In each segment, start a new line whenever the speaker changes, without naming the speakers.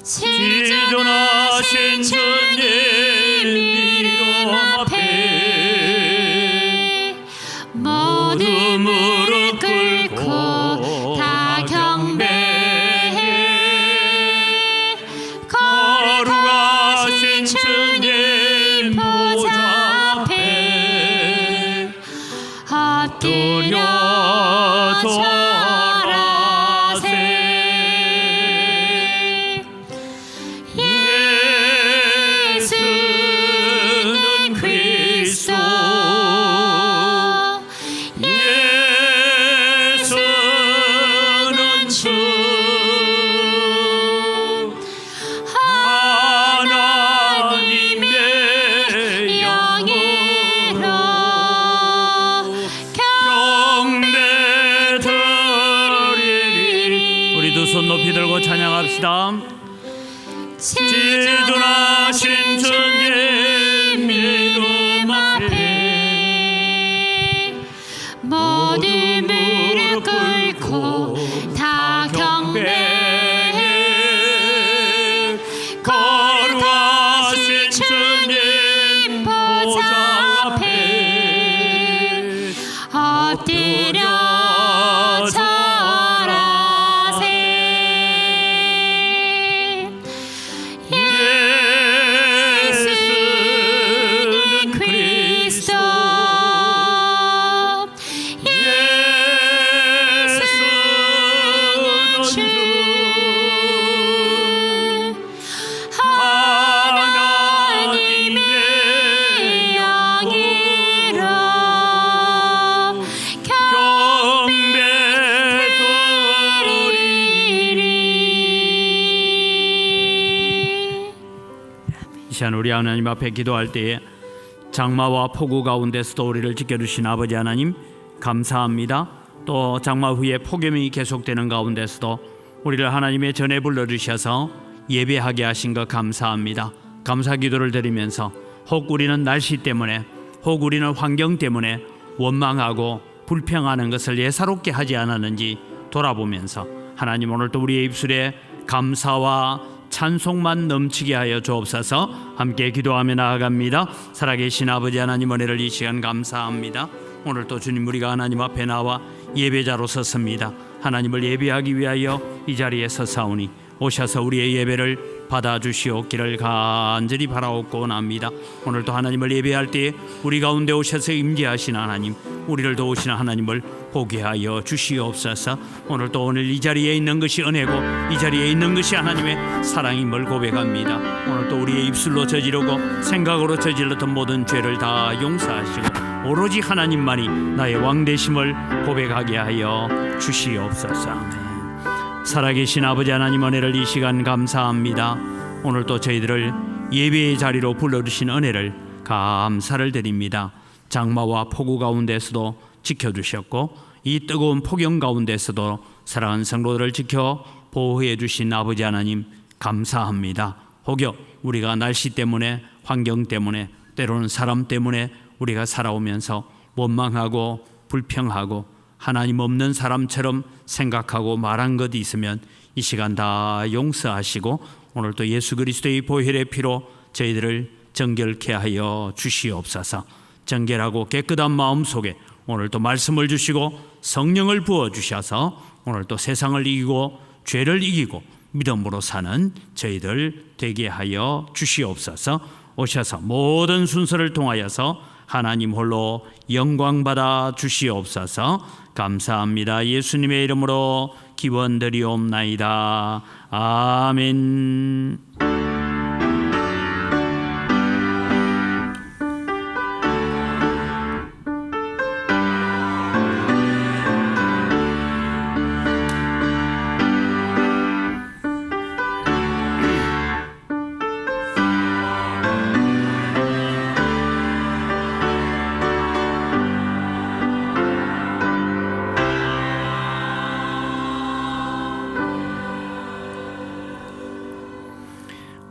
지존하신 주님 이름 앞에 모두 무릎 꿇고 다 경배해. 거룩하신 주님 보좌 앞에 엎드려 찬양합시다. 지존하신 주님 이름 앞에 모두 무릎 꿇고 다 경배해. 거룩하신 주님 보좌 앞에 엎드려 우리 하나님 앞에 기도할 때에 장마와 폭우 가운데서도 우리를 지켜주신 아버지 하나님 감사합니다. 또 장마 후에 폭염이 계속되는 가운데서도 우리를 하나님의 전에 불러주셔서 예배하게 하신 것 감사합니다. 감사 기도를 드리면서 혹 우리는 날씨 때문에 혹 우리는 환경 때문에 원망하고 불평하는 것을 예사롭게 하지 않았는지 돌아보면서 하나님 오늘도 우리의 입술에 감사와 찬송만 넘치게 하여 주옵소서. 함께 기도하며 나아갑니다. 살아계신 아버지 하나님 은혜를 이 시간 감사합니다. 오늘 또 주님 우리가 하나님 앞에 나와 예배자로 섰습니다. 하나님을 예배하기 위하여 이 자리에 서사오니 오셔서 우리의 예배를 받아주시옵기를 간절히 바라옵고 원합니다. 오늘도 하나님을 예배할 때 우리 가운데 오셔서 임재하신 하나님, 우리를 도우시는 하나님을 보게 하여 주시옵소서. 오늘도 오늘 이 자리에 있는 것이 은혜고 이 자리에 있는 것이 하나님의 사랑임을 고백합니다. 오늘도 우리의 입술로 저지르고 생각으로 저질렀던 모든 죄를 다 용서하시고 오로지 하나님만이 나의 왕되심을 고백하게 하여 주시옵소서. 살아계신 아버지 하나님 은혜를 이 시간 감사합니다. 오늘 또 저희들을 예배의 자리로 불러주신 은혜를 감사를 드립니다. 장마와 폭우 가운데서도 지켜주셨고 이 뜨거운 폭염 가운데서도 사랑하는 성도들을 지켜 보호해 주신 아버지 하나님 감사합니다. 혹여 우리가 날씨 때문에 환경 때문에 때로는 사람 때문에 우리가 살아오면서 원망하고 불평하고 하나님 없는 사람처럼 생각하고 말한 것이 있으면 이 시간 다 용서하시고 오늘 또 예수 그리스도의 보혈의 피로 저희들을 정결케 하여 주시옵소서. 정결하고 깨끗한 마음 속에 오늘 또 말씀을 주시고 성령을 부어주셔서 오늘 또 세상을 이기고 죄를 이기고 믿음으로 사는 저희들 되게 하여 주시옵소서. 오셔서 모든 순서를 통하여서 하나님 홀로 영광받아 주시옵소서. 감사합니다. 예수님의 이름으로 기원드리옵나이다. 아멘.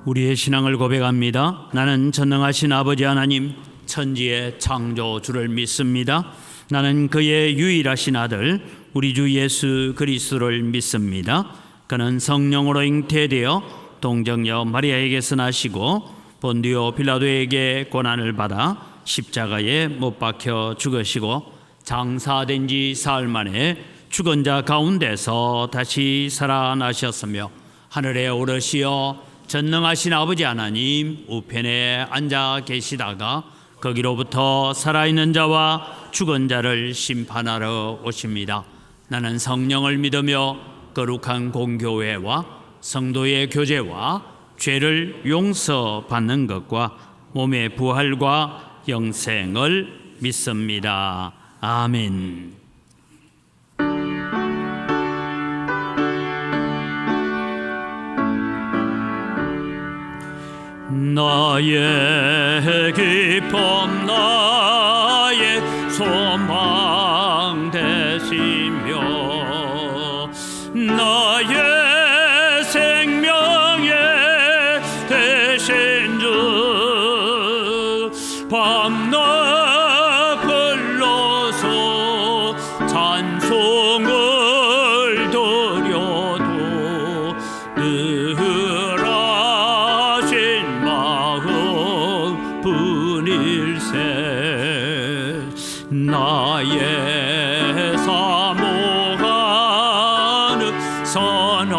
우리의 신앙을 고백합니다. 나는 전능하신 아버지 하나님 천지의 창조주를 믿습니다. 나는 그의 유일하신 아들 우리 주 예수 그리스도를 믿습니다. 그는 성령으로 잉태되어 동정녀 마리아에게 선하시고 본디오 빌라도에게 고난을 받아 십자가에 못 박혀 죽으시고 장사된 지 사흘 만에 죽은 자 가운데서 다시 살아나셨으며 하늘에 오르시어 전능하신 아버지 하나님 우편에 앉아 계시다가 거기로부터 살아있는 자와 죽은 자를 심판하러 오십니다. 나는 성령을 믿으며 거룩한 공교회와 성도의 교제와 죄를 용서받는 것과 몸의 부활과 영생을 믿습니다. 아멘. 나의 기쁨 나의 소망 되시며 나의 생명의 대신 주 밤낮 불러서 찬송을 드려도 늘 하신 마음 뿐일세 나의 사모하는 선한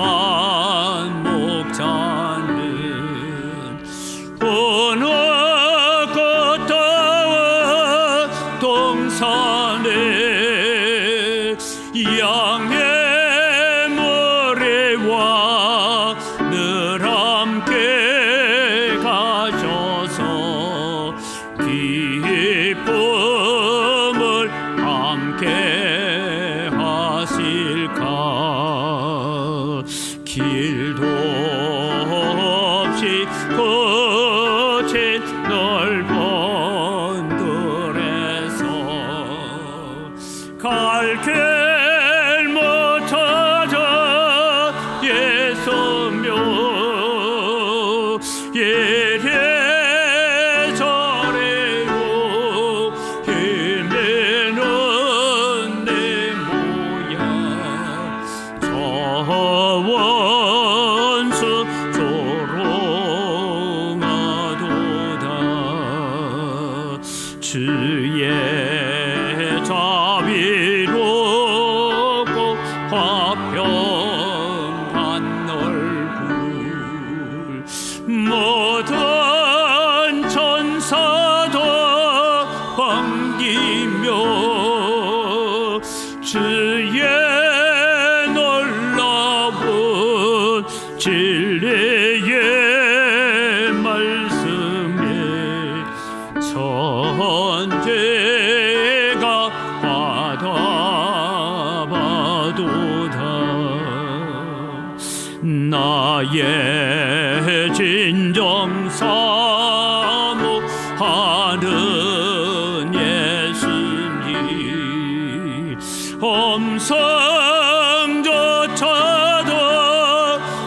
목자는 어느 꽃다운 동산에 양의 머리와 늘 함께 가셔서 기쁨을 함께 하실까 길도 없이 거친 넓은 들에서 갈 길 못 찾아 예수며 예래저래로 헤매는 내 모양 저 원수 조롱하도다 주의 자비롭고 화평한 얼굴 모든 천사도 반기며 주의 놀라운 진리의 말씀에 천재가 받아봐도다 나의 진정 사모하는 예수님 엄성조차도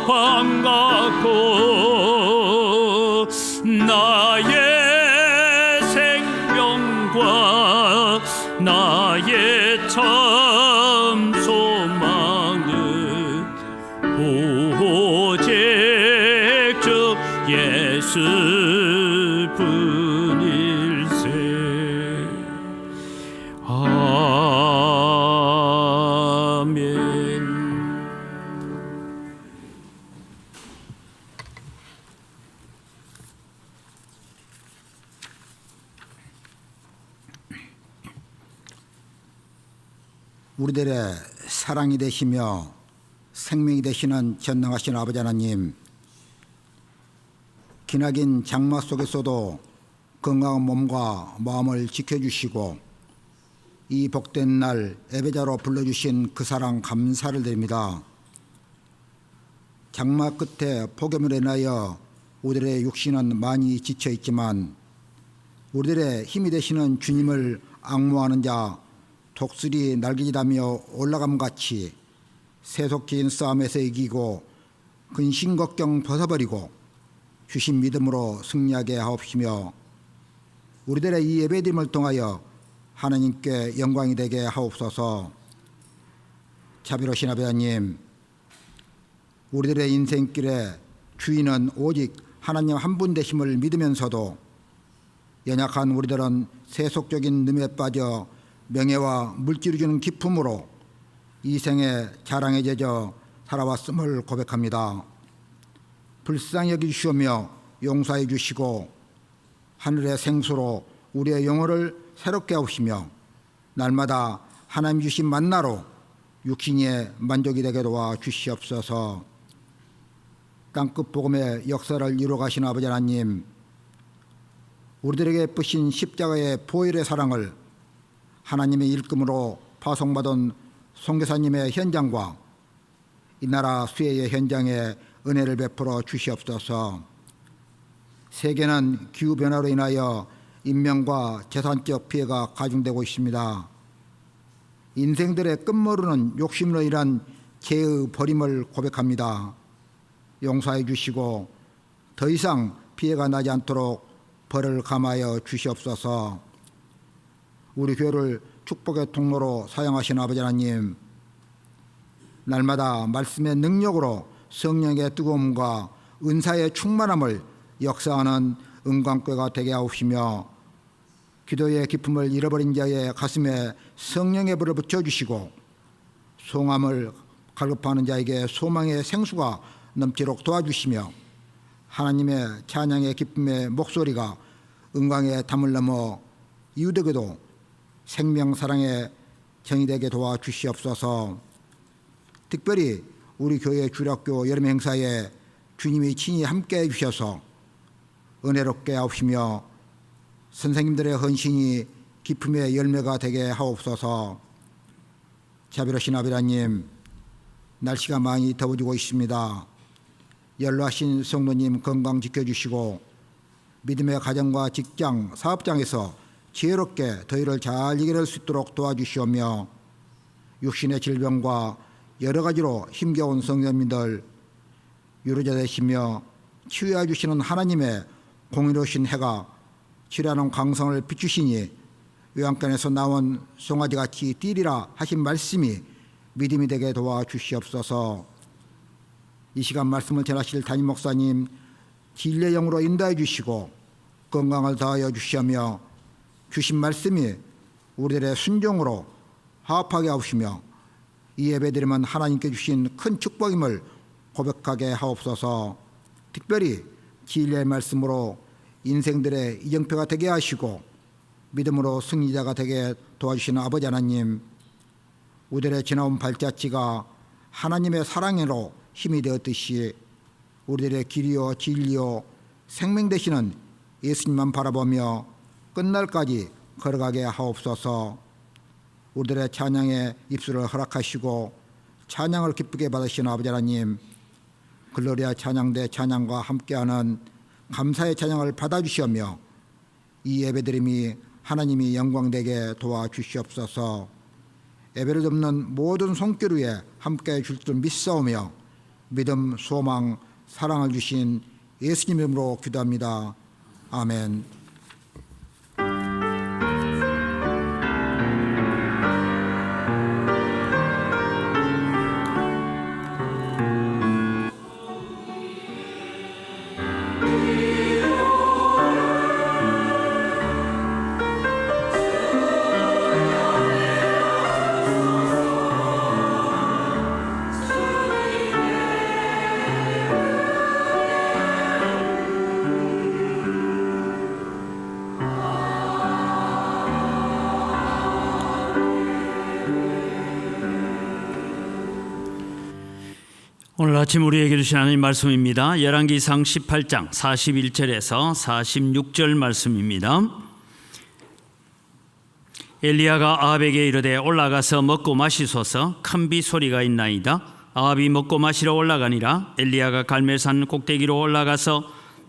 반갑고 나의 생명과 나의 참 소망은 오직 주 예수뿐일세. 아멘.
우리들의 사랑이 되시며 생명이 되시는 전능하신 아버지 하나님, 기나긴 장마 속에서도 건강한 몸과 마음을 지켜주시고 이 복된 날 예배자로 불러주신 그 사랑 감사를 드립니다. 장마 끝에 폭염으로 인하여 우리들의 육신은 많이 지쳐있지만 우리들의 힘이 되시는 주님을 앙모하는 자 독수리 날개짓하며 올라감같이 세속적인 싸움에서 이기고 근심 걱정 벗어버리고 주신 믿음으로 승리하게 하옵시며 우리들의 이 예배드림을 통하여 하나님께 영광이 되게 하옵소서. 자비로우신 아버지 하나님, 우리들의 인생길에 주인은 오직 하나님 한 분 되심을 믿으면서도 연약한 우리들은 세속적인 늠에 빠져 명예와 물질이 주는 기쁨으로 이 생에 자랑에 젖어 살아왔음을 고백합니다. 불쌍히 여기시오며 용서해 주시고 하늘의 생수로 우리의 영혼을 새롭게 하시며 날마다 하나님 주신 만나로 육신의 만족이 되게 도와 주시옵소서. 땅끝 복음의 역사를 이루어 가신 아버지 하나님, 우리들에게 뿌신 십자가의 보혈의 사랑을 하나님의 일금으로 파송받은 송교사님의 현장과 이 나라 수혜의 현장에 은혜를 베풀어 주시옵소서. 세계는 기후변화로 인하여 인명과 재산적 피해가 가중되고 있습니다. 인생들의 끝모르는 욕심으로 인한 죄의 버림을 고백합니다. 용서해 주시고 더 이상 피해가 나지 않도록 벌을 감하여 주시옵소서. 우리 교회를 축복의 통로로 사용하신 아버지 하나님, 날마다 말씀의 능력으로 성령의 뜨거움과 은사의 충만함을 역사하는 은광교회가 되게 하옵시며 기도의 기쁨을 잃어버린 자의 가슴에 성령의 불을 붙여주시고 송함을 갈급하는 자에게 소망의 생수가 넘치도록 도와주시며 하나님의 찬양의 기쁨의 목소리가 은광의 담을 넘어 이웃에게도 생명사랑의 정이 되게 도와주시옵소서. 특별히 우리 교회 주력교 여름 행사에 주님이 친히 함께해 주셔서 은혜롭게 하옵시며 선생님들의 헌신이 기쁨의 열매가 되게 하옵소서. 자비로우신 아버지 하나님, 날씨가 많이 더워지고 있습니다. 연로하신 성도님 건강 지켜주시고 믿음의 가정과 직장, 사업장에서 지혜롭게 더위를 잘 이겨낼 수 있도록 도와주시오며 육신의 질병과 여러 가지로 힘겨운 성도님들 유로자 되시며 치유해 주시는 하나님의 공의로우신 해가 치료하는 광성을 비추시니 요한권에서 나온 송아지같이 뛰리라 하신 말씀이 믿음이 되게 도와주시옵소서. 이 시간 말씀을 전하실 담임 목사님 진리의 영으로 인도해 주시고 건강을 더하여 주시며 주신 말씀이 우리들의 순종으로 화합하게 하시며 이 예배드리면 하나님께 주신 큰 축복임을 고백하게 하옵소서. 특별히 진리의 말씀으로 인생들의 이정표가 되게 하시고 믿음으로 승리자가 되게 도와주시는 아버지 하나님, 우리들의 지나온 발자취가 하나님의 사랑으로 힘이 되었듯이 우리들의 길이요 진리요 생명 되시는 예수님만 바라보며 끝날까지 걸어가게 하옵소서. 우리들의 찬양의 입술을 허락하시고 찬양을 기쁘게 받으시는 아버지 하나님, 글로리아 찬양대 찬양과 함께하는 감사의 찬양을 받아주시며 이 예배드림이 하나님이 영광되게 도와주시옵소서. 예배를 돕는 모든 손길 위에 함께해 줄 줄 믿사오며 믿음, 소망, 사랑을 주신 예수님 이름으로 기도합니다. 아멘.
오늘 아침 우리에게 주신 하나님 말씀입니다. 열왕기상 18장 41절에서 46절 말씀입니다. 엘리야가 아합에게 이르되 올라가서 먹고 마시소서. 큰 비 소리가 있나이다. 아합이 먹고 마시러 올라가니라. 엘리야가 갈멜산 꼭대기로 올라가서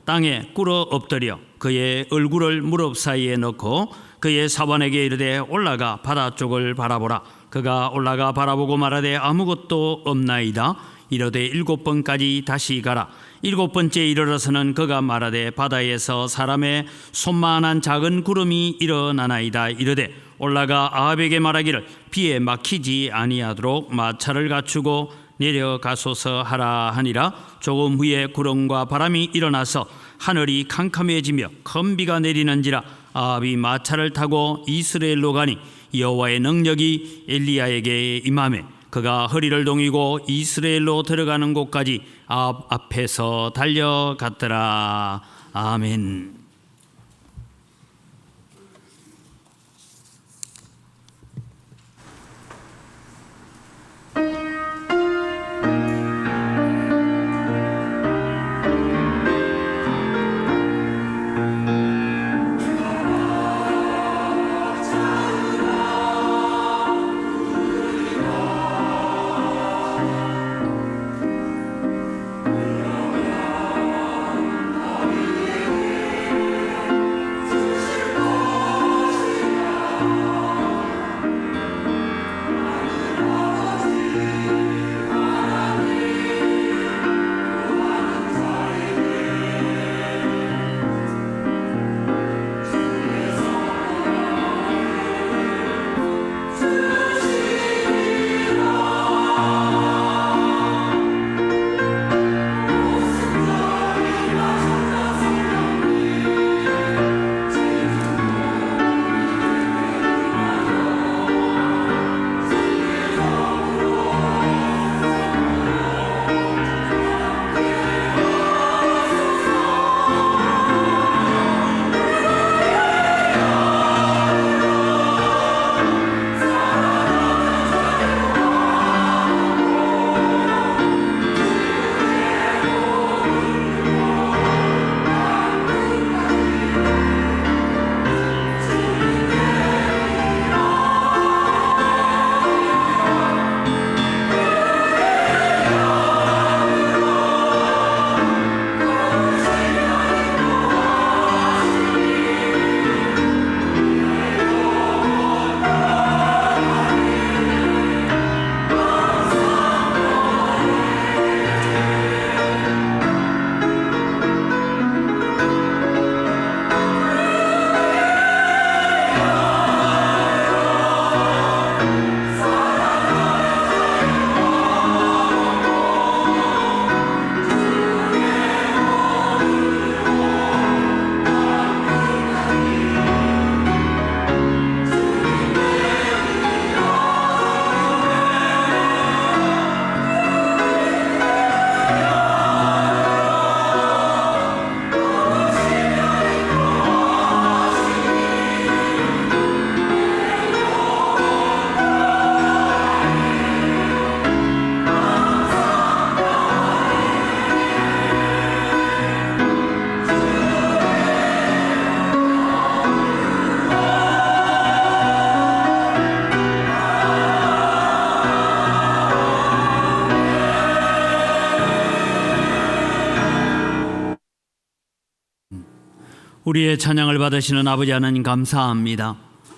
땅에 꿇어 엎드려 그의 얼굴을 무릎 사이에 넣고 그의 사환에게 이르되 올라가 바다 쪽을 바라보라. 그가 올라가 바라보고 말하되 아무것도 없나이다. 이르되 7번까지 다시 가라. 7번째 이르러서는 그가 말하되 바다에서 사람의 손만한 작은 구름이 일어나나이다. 이르되 올라가 아합에게 말하기를 비에 막히지 아니하도록 마차를 갖추고 내려가소서 하라 하니라. 조금 후에 구름과 바람이 일어나서 하늘이 캄캄해지며 큰 비가 내리는지라. 아합이 마차를 타고 이스라엘로 가니 여호와의 능력이 엘리야에게 임하매 그가 허리를 동이고 이스라엘로 들어가는 곳까지 아합 앞에서 달려갔더라. 아멘. 우리의 찬양을 받으시는 아버지 하나님 감사합니다.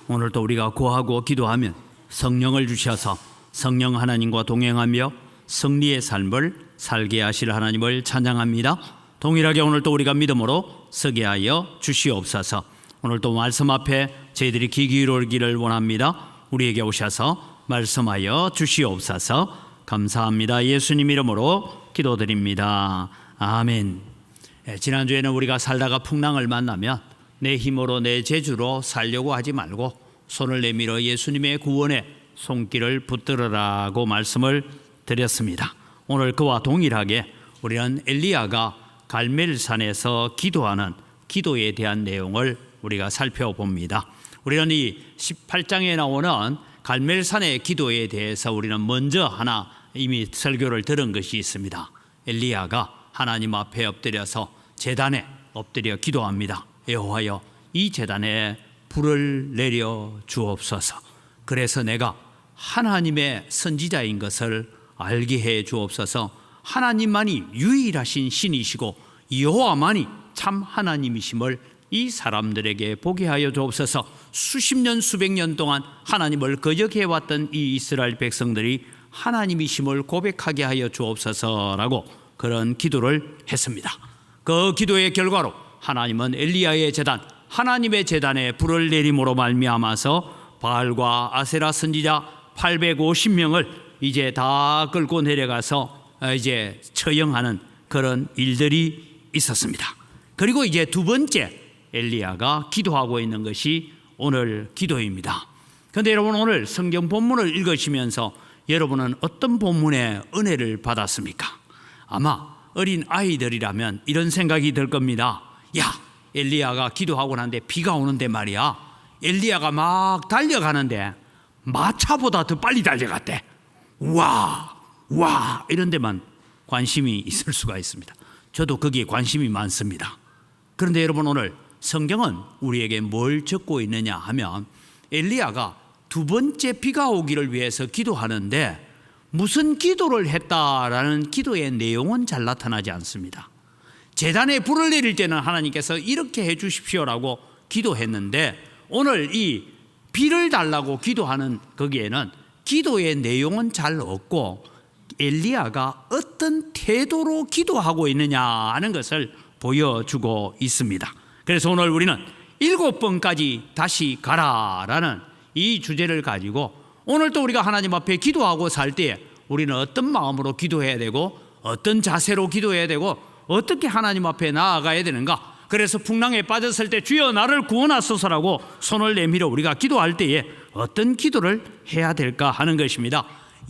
오늘도 우리가 구하고 기도하면 성령을 주셔서 성령 하나님과 동행하며 승리의 삶을 살게 하실 하나님을 찬양합니다. 동일하게 오늘도 우리가 믿음으로 서게 하여 주시옵소서. 오늘도 말씀 앞에 저희들이 귀 기울이기를 원합니다. 우리에게 오셔서 말씀하여 주시옵소서. 감사합니다. 예수님 이름으로 기도드립니다. 아멘. 지난주에는 우리가 살다가 풍랑을 만나면 내 힘으로 내 재주로 살려고 하지 말고 손을 내밀어 예수님의 구원에 손길을 붙들으라고 말씀을 드렸습니다. 오늘 그와 동일하게 우리는 엘리야가 갈멜산에서 기도하는 기도에 대한 내용을 우리가 살펴봅니다. 우리는 이 18장에 나오는 갈멜산의 기도에 대해서 우리는 먼저 하나 이미 설교를 들은 것이 있습니다. 엘리야가 하나님 앞에 엎드려서 제단에 엎드려 기도합니다. 여호와여, 이 제단에 불을 내려 주옵소서. 그래서 내가 하나님의 선지자인 것을 알게 해 주옵소서. 하나님만이 유일하신 신이시고 여호와만이 참 하나님이심을 이 사람들에게 보게 하여 주옵소서. 수십 년 수백 년 동안 하나님을 거역해왔던 이 이스라엘 백성들이 하나님이심을 고백하게 하여 주옵소서라고 그런 기도를 했습니다. 그 기도의 결과로 하나님은 엘리야의 제단, 하나님의 제단에 불을 내림으로 말미암아서 바알과 아세라 선지자 850명을 이제 다 끌고 내려가서 이제 처형하는 그런 일들이 있었습니다. 그리고 이제 두 번째 엘리야가 기도하고 있는 것이 오늘 기도입니다. 그런데 여러분, 오늘 성경 본문을 읽으시면서 여러분은 어떤 본문의 은혜를 받았습니까? 아마 어린 아이들이라면 이런 생각이 들 겁니다. 야, 엘리야가 기도하고 난데 비가 오는데 말이야, 엘리야가 막 달려가는데 마차보다 더 빨리 달려갔대. 와 이런 데만 관심이 있을 수가 있습니다. 저도 거기에 관심이 많습니다. 그런데 여러분, 오늘 성경은 우리에게 뭘 적고 있느냐 하면 엘리야가 두 번째 비가 오기를 위해서 기도하는데 무슨 기도를 했다라는 기도의 내용은 잘 나타나지 않습니다. 제단에 불을 내릴 때는 하나님께서 이렇게 해 주십시오라고 기도했는데 오늘 이 비를 달라고 기도하는 거기에는 기도의 내용은 잘 없고 엘리야가 어떤 태도로 기도하고 있느냐 하는 것을 보여주고 있습니다. 그래서 오늘 우리는 7번까지 다시 가라라는 이 주제를 가지고 오늘 또 우리가 하나님 앞에 기도하고 살 때에 우리는 어떤 마음으로 기도해야 되고 어떤 자세로 기도해야 되고 어떻게 하나님 앞에 나아가야 되는가. 그래서 풍랑에 빠졌을 때 주여 나를 구원하소서라고 손을 내밀어 우리가 기도할 때에 어떤 기도를 해야 될까 하는 것입니다.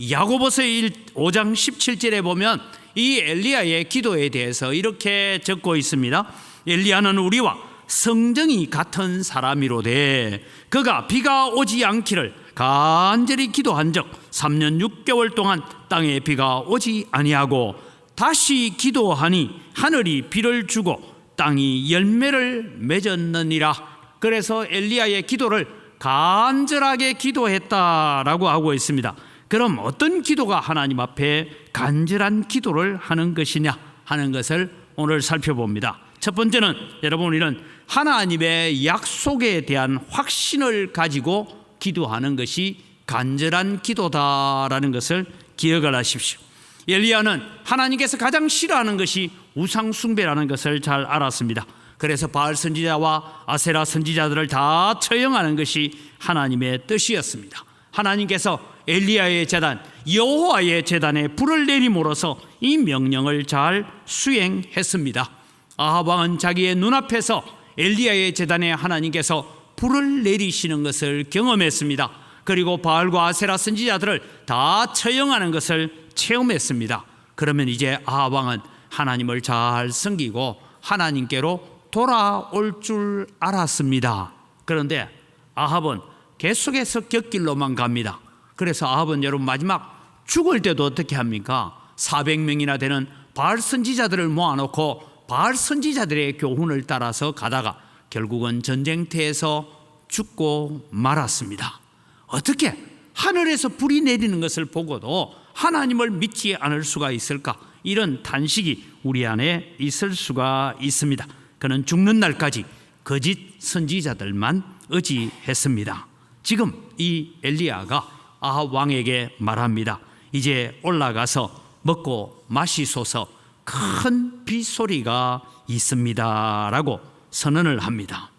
야고보서 5장 17절에 보면 이 엘리야의 기도에 대해서 이렇게 적고 있습니다. 엘리야는 우리와 성정이 같은 사람이로되 그가 비가 오지 않기를 간절히 기도한 적 3년 6개월 동안 땅에 비가 오지 아니하고 다시 기도하니 하늘이 비를 주고 땅이 열매를 맺었느니라. 그래서 엘리야의 기도를 간절하게 기도했다라고 하고 있습니다. 그럼 어떤 기도가 하나님 앞에 간절한 기도를 하는 것이냐 하는 것을 오늘 살펴봅니다. 첫 번째는 여러분, 우리는 하나님의 약속에 대한 확신을 가지고 기도하는 것이 간절한 기도다라는 것을 기억을 하십시오. 엘리야는 하나님께서 가장 싫어하는 것이 우상 숭배라는 것을 잘 알았습니다. 그래서 바알 선지자와 아세라 선지자들을 다 처형하는 것이 하나님의 뜻이었습니다. 하나님께서 엘리야의 제단, 여호와의 제단에 불을 내림으로써 이 명령을 잘 수행했습니다. 아합 왕은 자기의 눈앞에서 엘리야의 제단에 하나님께서 불을 내리시는 것을 경험했습니다. 그리고 바알과 아세라 선지자들을 다 처형하는 것을 체험했습니다. 그러면 이제 아합 왕은 하나님을 잘 섬기고 하나님께로 돌아올 줄 알았습니다. 그런데 아합은 계속해서 곁길로만 갑니다. 그래서 아합은 여러분 마지막 죽을 때도 어떻게 합니까? 400명이나 되는 바알 선지자들을 모아놓고 바알 선지자들의 교훈을 따라서 가다가 결국은 전쟁터에서 죽고 말았습니다. 어떻게 하늘에서 불이 내리는 것을 보고도 하나님을 믿지 않을 수가 있을까? 이런 탄식이 우리 안에 있을 수가 있습니다. 그는 죽는 날까지 거짓 선지자들만 의지했습니다. 지금 이 엘리야가 아합 왕에게 말합니다. 이제 올라가서 먹고 마시소서, 큰 빗소리가 있습니다 라고 선언을 합니다.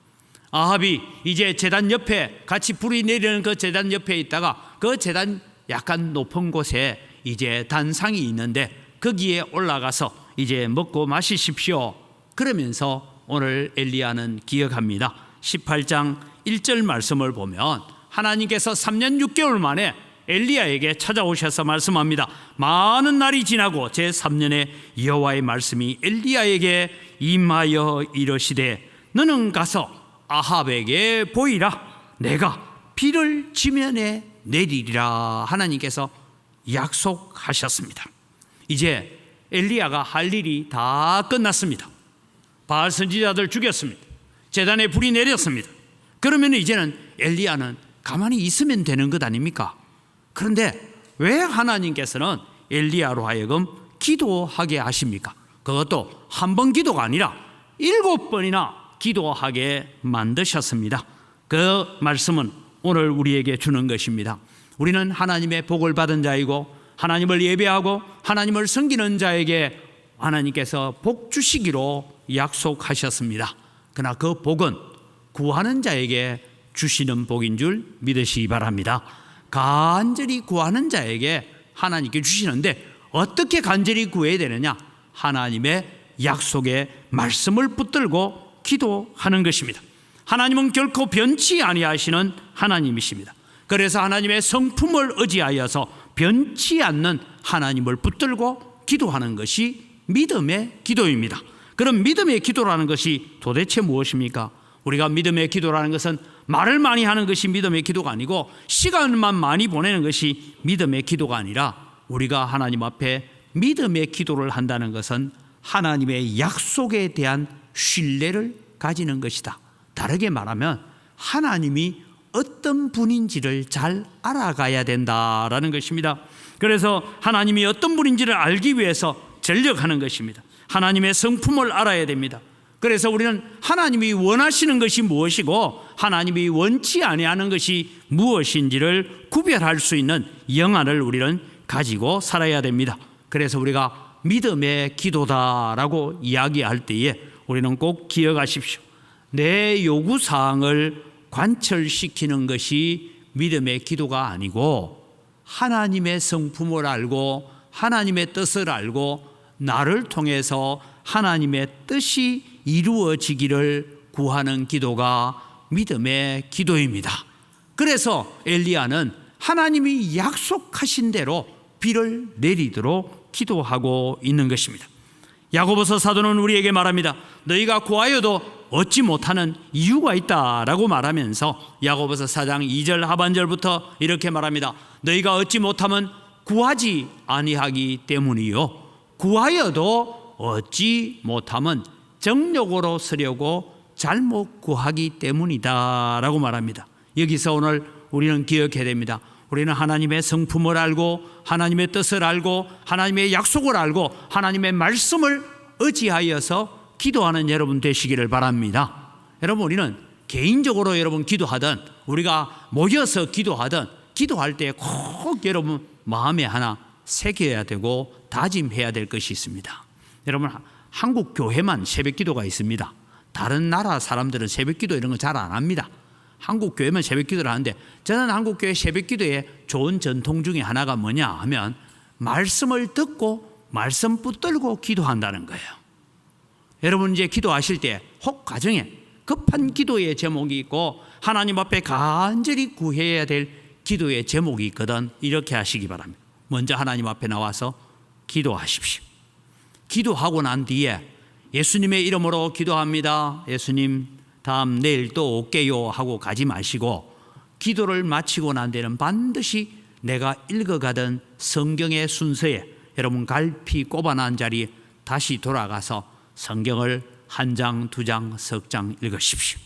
아합이 이제 제단 옆에 같이 불이 내리는 그 제단 옆에 있다가 그 제단 약간 높은 곳에 이제 단상이 있는데 거기에 올라가서 이제 먹고 마시십시오. 그러면서 오늘 엘리야는 기억합니다. 18장 1절 말씀을 보면 하나님께서 3년 6개월 만에 엘리야에게 찾아오셔서 말씀합니다. 많은 날이 지나고 제3년에 여호와의 말씀이 엘리야에게 임하여 이르시되 너는 가서 아합에게 보이라. 내가 비를 지면에 내리리라. 하나님께서 약속하셨습니다. 이제 엘리야가 할 일이 다 끝났습니다. 바알 선지자들 죽였습니다. 제단에 불이 내렸습니다. 그러면 이제는 엘리야는 가만히 있으면 되는 것 아닙니까? 그런데 왜 하나님께서는 엘리야로 하여금 기도하게 하십니까? 그것도 한 번 기도가 아니라 7번이나 기도하게 만드셨습니다. 그 말씀은 오늘 우리에게 주는 것입니다. 우리는 하나님의 복을 받은 자이고 하나님을 예배하고 하나님을 섬기는 자에게 하나님께서 복 주시기로 약속하셨습니다. 그러나 그 복은 구하는 자에게 주시는 복인 줄 믿으시기 바랍니다. 간절히 구하는 자에게 하나님께 주시는데 어떻게 간절히 구해야 되느냐? 하나님의 약속의 말씀을 붙들고 기도하는 것입니다. 하나님은 결코 변치 아니하시는 하나님이십니다. 그래서 하나님의 성품을 의지하여서 변치 않는 하나님을 붙들고 기도하는 것이 믿음의 기도입니다. 그럼 믿음의 기도라는 것이 도대체 무엇입니까? 우리가 믿음의 기도라는 것은 말을 많이 하는 것이 믿음의 기도가 아니고 시간만 많이 보내는 것이 믿음의 기도가 아니라 우리가 하나님 앞에 믿음의 기도를 한다는 것은 하나님의 약속에 대한 신뢰를 가지는 것이다. 다르게 말하면 하나님이 어떤 분인지를 잘 알아가야 된다라는 것입니다. 그래서 하나님이 어떤 분인지를 알기 위해서 전력하는 것입니다. 하나님의 성품을 알아야 됩니다. 그래서 우리는 하나님이 원하시는 것이 무엇이고 하나님이 원치 아니하는 것이 무엇인지를 구별할 수 있는 영안을 우리는 가지고 살아야 됩니다. 그래서 우리가 믿음의 기도다라고 이야기할 때에 우리는 꼭 기억하십시오. 내 요구사항을 관철시키는 것이 믿음의 기도가 아니고 하나님의 성품을 알고 하나님의 뜻을 알고 나를 통해서 하나님의 뜻이 이루어지기를 구하는 기도가 믿음의 기도입니다. 그래서 엘리야는 하나님이 약속하신 대로 비를 내리도록 기도하고 있는 것입니다. 야고보서 사도는 우리에게 말합니다. 너희가 구하여도 얻지 못하는 이유가 있다라고 말하면서 야고보서 4장 2절 하반절부터 이렇게 말합니다. 너희가 얻지 못하면 구하지 아니하기 때문이요 구하여도 얻지 못하면 정욕으로 쓰려고 잘못 구하기 때문이다 라고 말합니다. 여기서 오늘 우리는 기억해야 됩니다. 우리는 하나님의 성품을 알고 하나님의 뜻을 알고 하나님의 약속을 알고 하나님의 말씀을 의지하여서 기도하는 여러분 되시기를 바랍니다. 여러분 우리는 개인적으로 여러분 기도하든 우리가 모여서 기도하든 기도할 때 꼭 여러분 마음에 하나 새겨야 되고 다짐해야 될 것이 있습니다. 여러분 한국 교회만 새벽 기도가 있습니다. 다른 나라 사람들은 새벽 기도 이런 거 잘 안 합니다. 한국 교회만 새벽 기도를 하는데 저는 한국 교회 새벽 기도의 좋은 전통 중에 하나가 뭐냐 하면 말씀을 듣고 말씀 붙들고 기도한다는 거예요. 여러분 이제 기도하실 때 혹 가정에 급한 기도의 제목이 있고 하나님 앞에 간절히 구해야 될 기도의 제목이 있거든. 이렇게 하시기 바랍니다. 먼저 하나님 앞에 나와서 기도하십시오. 기도하고 난 뒤에 예수님의 이름으로 기도합니다. 예수님 다음 내일 또 올게요 하고 가지 마시고 기도를 마치고 난 뒤에는 반드시 내가 읽어가던 성경의 순서에 여러분 갈피 꼽아놓은 자리에 다시 돌아가서 성경을 한 장, 두 장, 석 장 읽으십시오.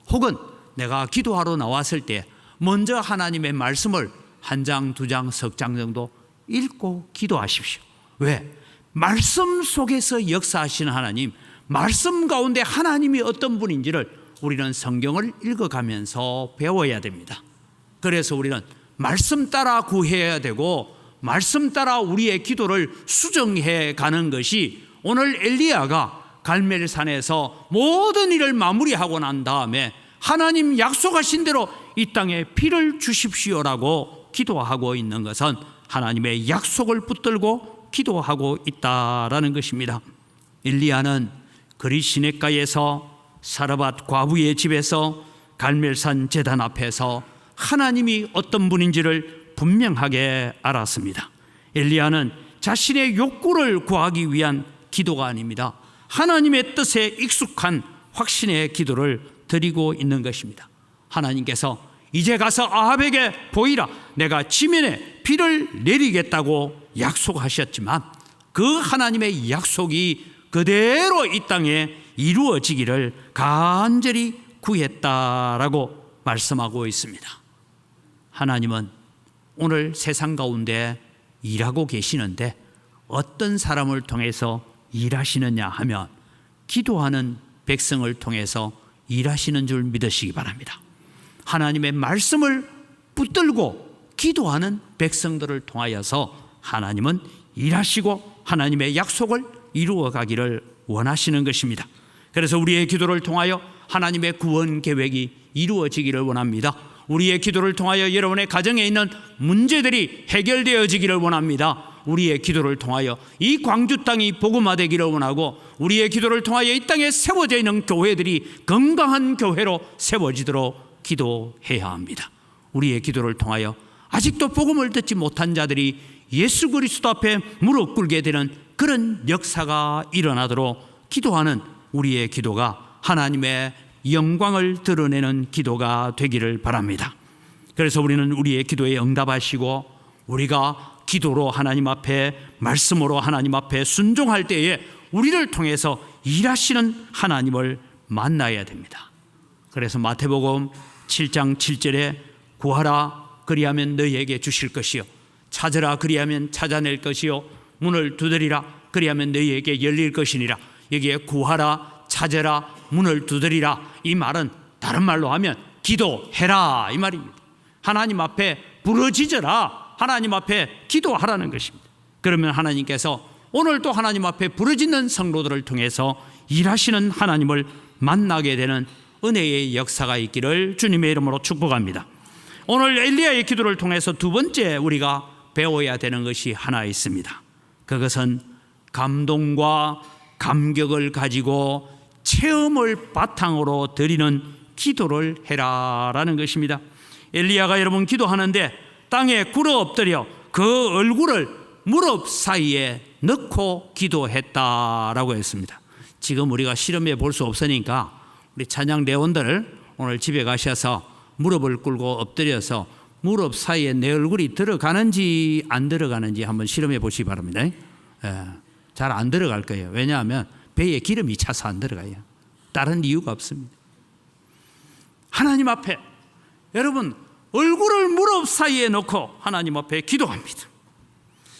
혹은 내가 기도하러 나왔을 때 먼저 하나님의 말씀을 한 장, 두 장, 석 장 정도 읽고 기도하십시오. 왜? 말씀 속에서 역사하시는 하나님, 말씀 가운데 하나님이 어떤 분인지를 우리는 성경을 읽어가면서 배워야 됩니다. 그래서 우리는 말씀 따라 구해야 되고 말씀 따라 우리의 기도를 수정해 가는 것이 오늘 엘리야가 갈멜산에서 모든 일을 마무리하고 난 다음에 하나님 약속하신 대로 이 땅에 비를 주십시오라고 기도하고 있는 것은 하나님의 약속을 붙들고 기도하고 있다라는 것입니다. 엘리야는 그리 시냇가에서 사르밧 과부의 집에서 갈멜산 제단 앞에서 하나님이 어떤 분인지를 분명하게 알았습니다. 엘리야는 자신의 욕구를 구하기 위한 기도가 아닙니다. 하나님의 뜻에 익숙한 확신의 기도를 드리고 있는 것입니다. 하나님께서 이제 가서 아합에게 보이라, 내가 지면에 비를 내리겠다고 약속하셨지만 그 하나님의 약속이 그대로 이 땅에 이루어지기를 간절히 구했다라고 말씀하고 있습니다. 하나님은 오늘 세상 가운데 일하고 계시는데 어떤 사람을 통해서 일하시느냐 하면 기도하는 백성을 통해서 일하시는 줄 믿으시기 바랍니다. 하나님의 말씀을 붙들고 기도하는 백성들을 통하여서 하나님은 일하시고 하나님의 약속을 이루어 가기를 원하시는 것입니다. 그래서 우리의 기도를 통하여 하나님의 구원 계획이 이루어지기를 원합니다. 우리의 기도를 통하여 여러분의 가정에 있는 문제들이 해결되어지기를 원합니다. 우리의 기도를 통하여 이 광주 땅이 복음화되기를 원하고, 우리의 기도를 통하여 이 땅에 세워져 있는 교회들이 건강한 교회로 세워지도록 기도해야 합니다. 우리의 기도를 통하여 아직도 복음을 듣지 못한 자들이 예수 그리스도 앞에 무릎 꿇게 되는 그런 역사가 일어나도록 기도하는 우리의 기도가 하나님의 영광을 드러내는 기도가 되기를 바랍니다. 그래서 우리는 우리의 기도에 응답하시고, 우리가 기도로 하나님 앞에, 말씀으로 하나님 앞에 순종할 때에 우리를 통해서 일하시는 하나님을 만나야 됩니다. 그래서 마태복음 7장 7절에 구하라 그리하면 너희에게 주실 것이요, 찾으라 그리하면 찾아낼 것이요, 문을 두드리라 그리하면 너희에게 열릴 것이니라. 여기에 구하라, 찾으라, 문을 두드리라, 이 말은 다른 말로 하면 기도해라 이 말입니다. 하나님 앞에 부르짖어라, 하나님 앞에 기도하라는 것입니다. 그러면 하나님께서 오늘도 하나님 앞에 부르짖는 성도들을 통해서 일하시는 하나님을 만나게 되는 은혜의 역사가 있기를 주님의 이름으로 축복합니다. 오늘 엘리야의 기도를 통해서 두 번째 우리가 배워야 되는 것이 하나 있습니다. 그것은 감동과 감격을 가지고 체험을 바탕으로 드리는 기도를 해라라는 것입니다. 엘리야가 여러분 기도하는데 땅에 굴어 엎드려 그 얼굴을 무릎 사이에 넣고 기도했다라고 했습니다. 지금 우리가 실험해 볼 수 없으니까 우리 찬양 대원들 오늘 집에 가셔서 무릎을 꿇고 엎드려서 무릎 사이에 내 얼굴이 들어가는지 안 들어가는지 한번 실험해 보시기 바랍니다. 잘 안 들어갈 거예요. 왜냐하면 배에 기름이 차서 안 들어가요. 다른 이유가 없습니다. 하나님 앞에 여러분 얼굴을 무릎 사이에 넣고 하나님 앞에 기도합니다.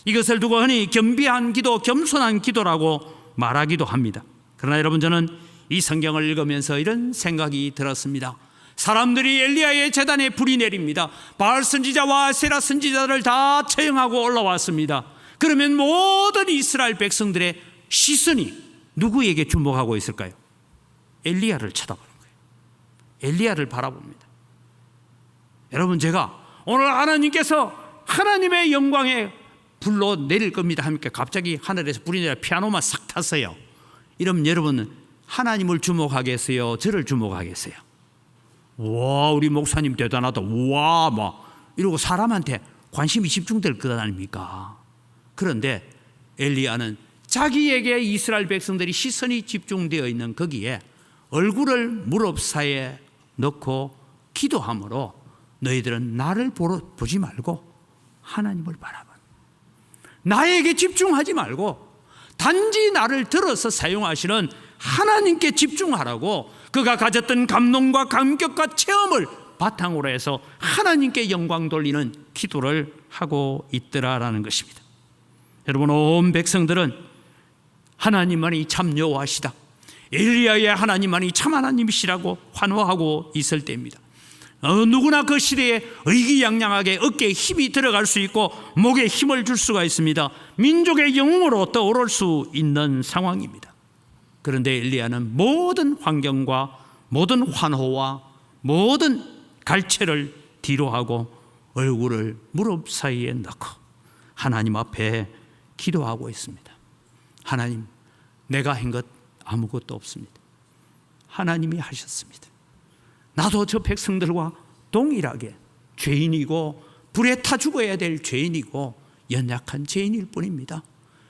이것을 두고 흔히 겸비한 기도, 겸손한 기도라고 말하기도 합니다. 그러나 여러분, 저는 이 성경을 읽으면서 이런 생각이 들었습니다. 사람들이 엘리야의 제단에 불이 내립니다. 바알 선지자와 세라 선지자를 다 처형하고 올라왔습니다. 그러면 모든 이스라엘 백성들의 시선이 누구에게 주목하고 있을까요? 엘리야를 쳐다보는 거예요. 엘리야를 바라봅니다. 여러분, 제가 오늘 하나님께서 하나님의 영광에 불로 내릴 겁니다 하니까 갑자기 하늘에서 불이 내려 피아노만 싹 탔어요. 이러면 여러분은 하나님을 주목하겠어요? 저를 주목하겠어요? 와, 우리 목사님 대단하다, 와, 막 이러고 사람한테 관심이 집중될 것 아닙니까? 그런데 엘리야는 자기에게 이스라엘 백성들이 시선이 집중되어 있는 거기에 얼굴을 무릎 사이에 넣고 기도함으로 너희들은 나를 보지 말고 하나님을 바라봐. 나에게 집중하지 말고 단지 나를 들어서 사용하시는 하나님께 집중하라고, 그가 가졌던 감동과 감격과 체험을 바탕으로 해서 하나님께 영광 돌리는 기도를 하고 있더라라는 것입니다. 여러분, 온 백성들은 하나님만이 참 여호와시다, 엘리야의 하나님만이 참 하나님이시라고 환호하고 있을 때입니다. 누구나 그 시대에 의기양양하게 어깨에 힘이 들어갈 수 있고 목에 힘을 줄 수가 있습니다. 민족의 영웅으로 떠오를 수 있는 상황입니다. 그런데 엘리야는 모든 환경과 모든 환호와 모든 갈채를 뒤로하고 얼굴을 무릎 사이에 넣고 하나님 앞에 기도하고 있습니다. 하나님, 내가 한 것 아무것도 없습니다. 하나님이 하셨습니다. 나도 저 백성들과 동일하게 죄인이고 불에 타 죽어야 될 죄인이고 연약한 죄인일 뿐입니다.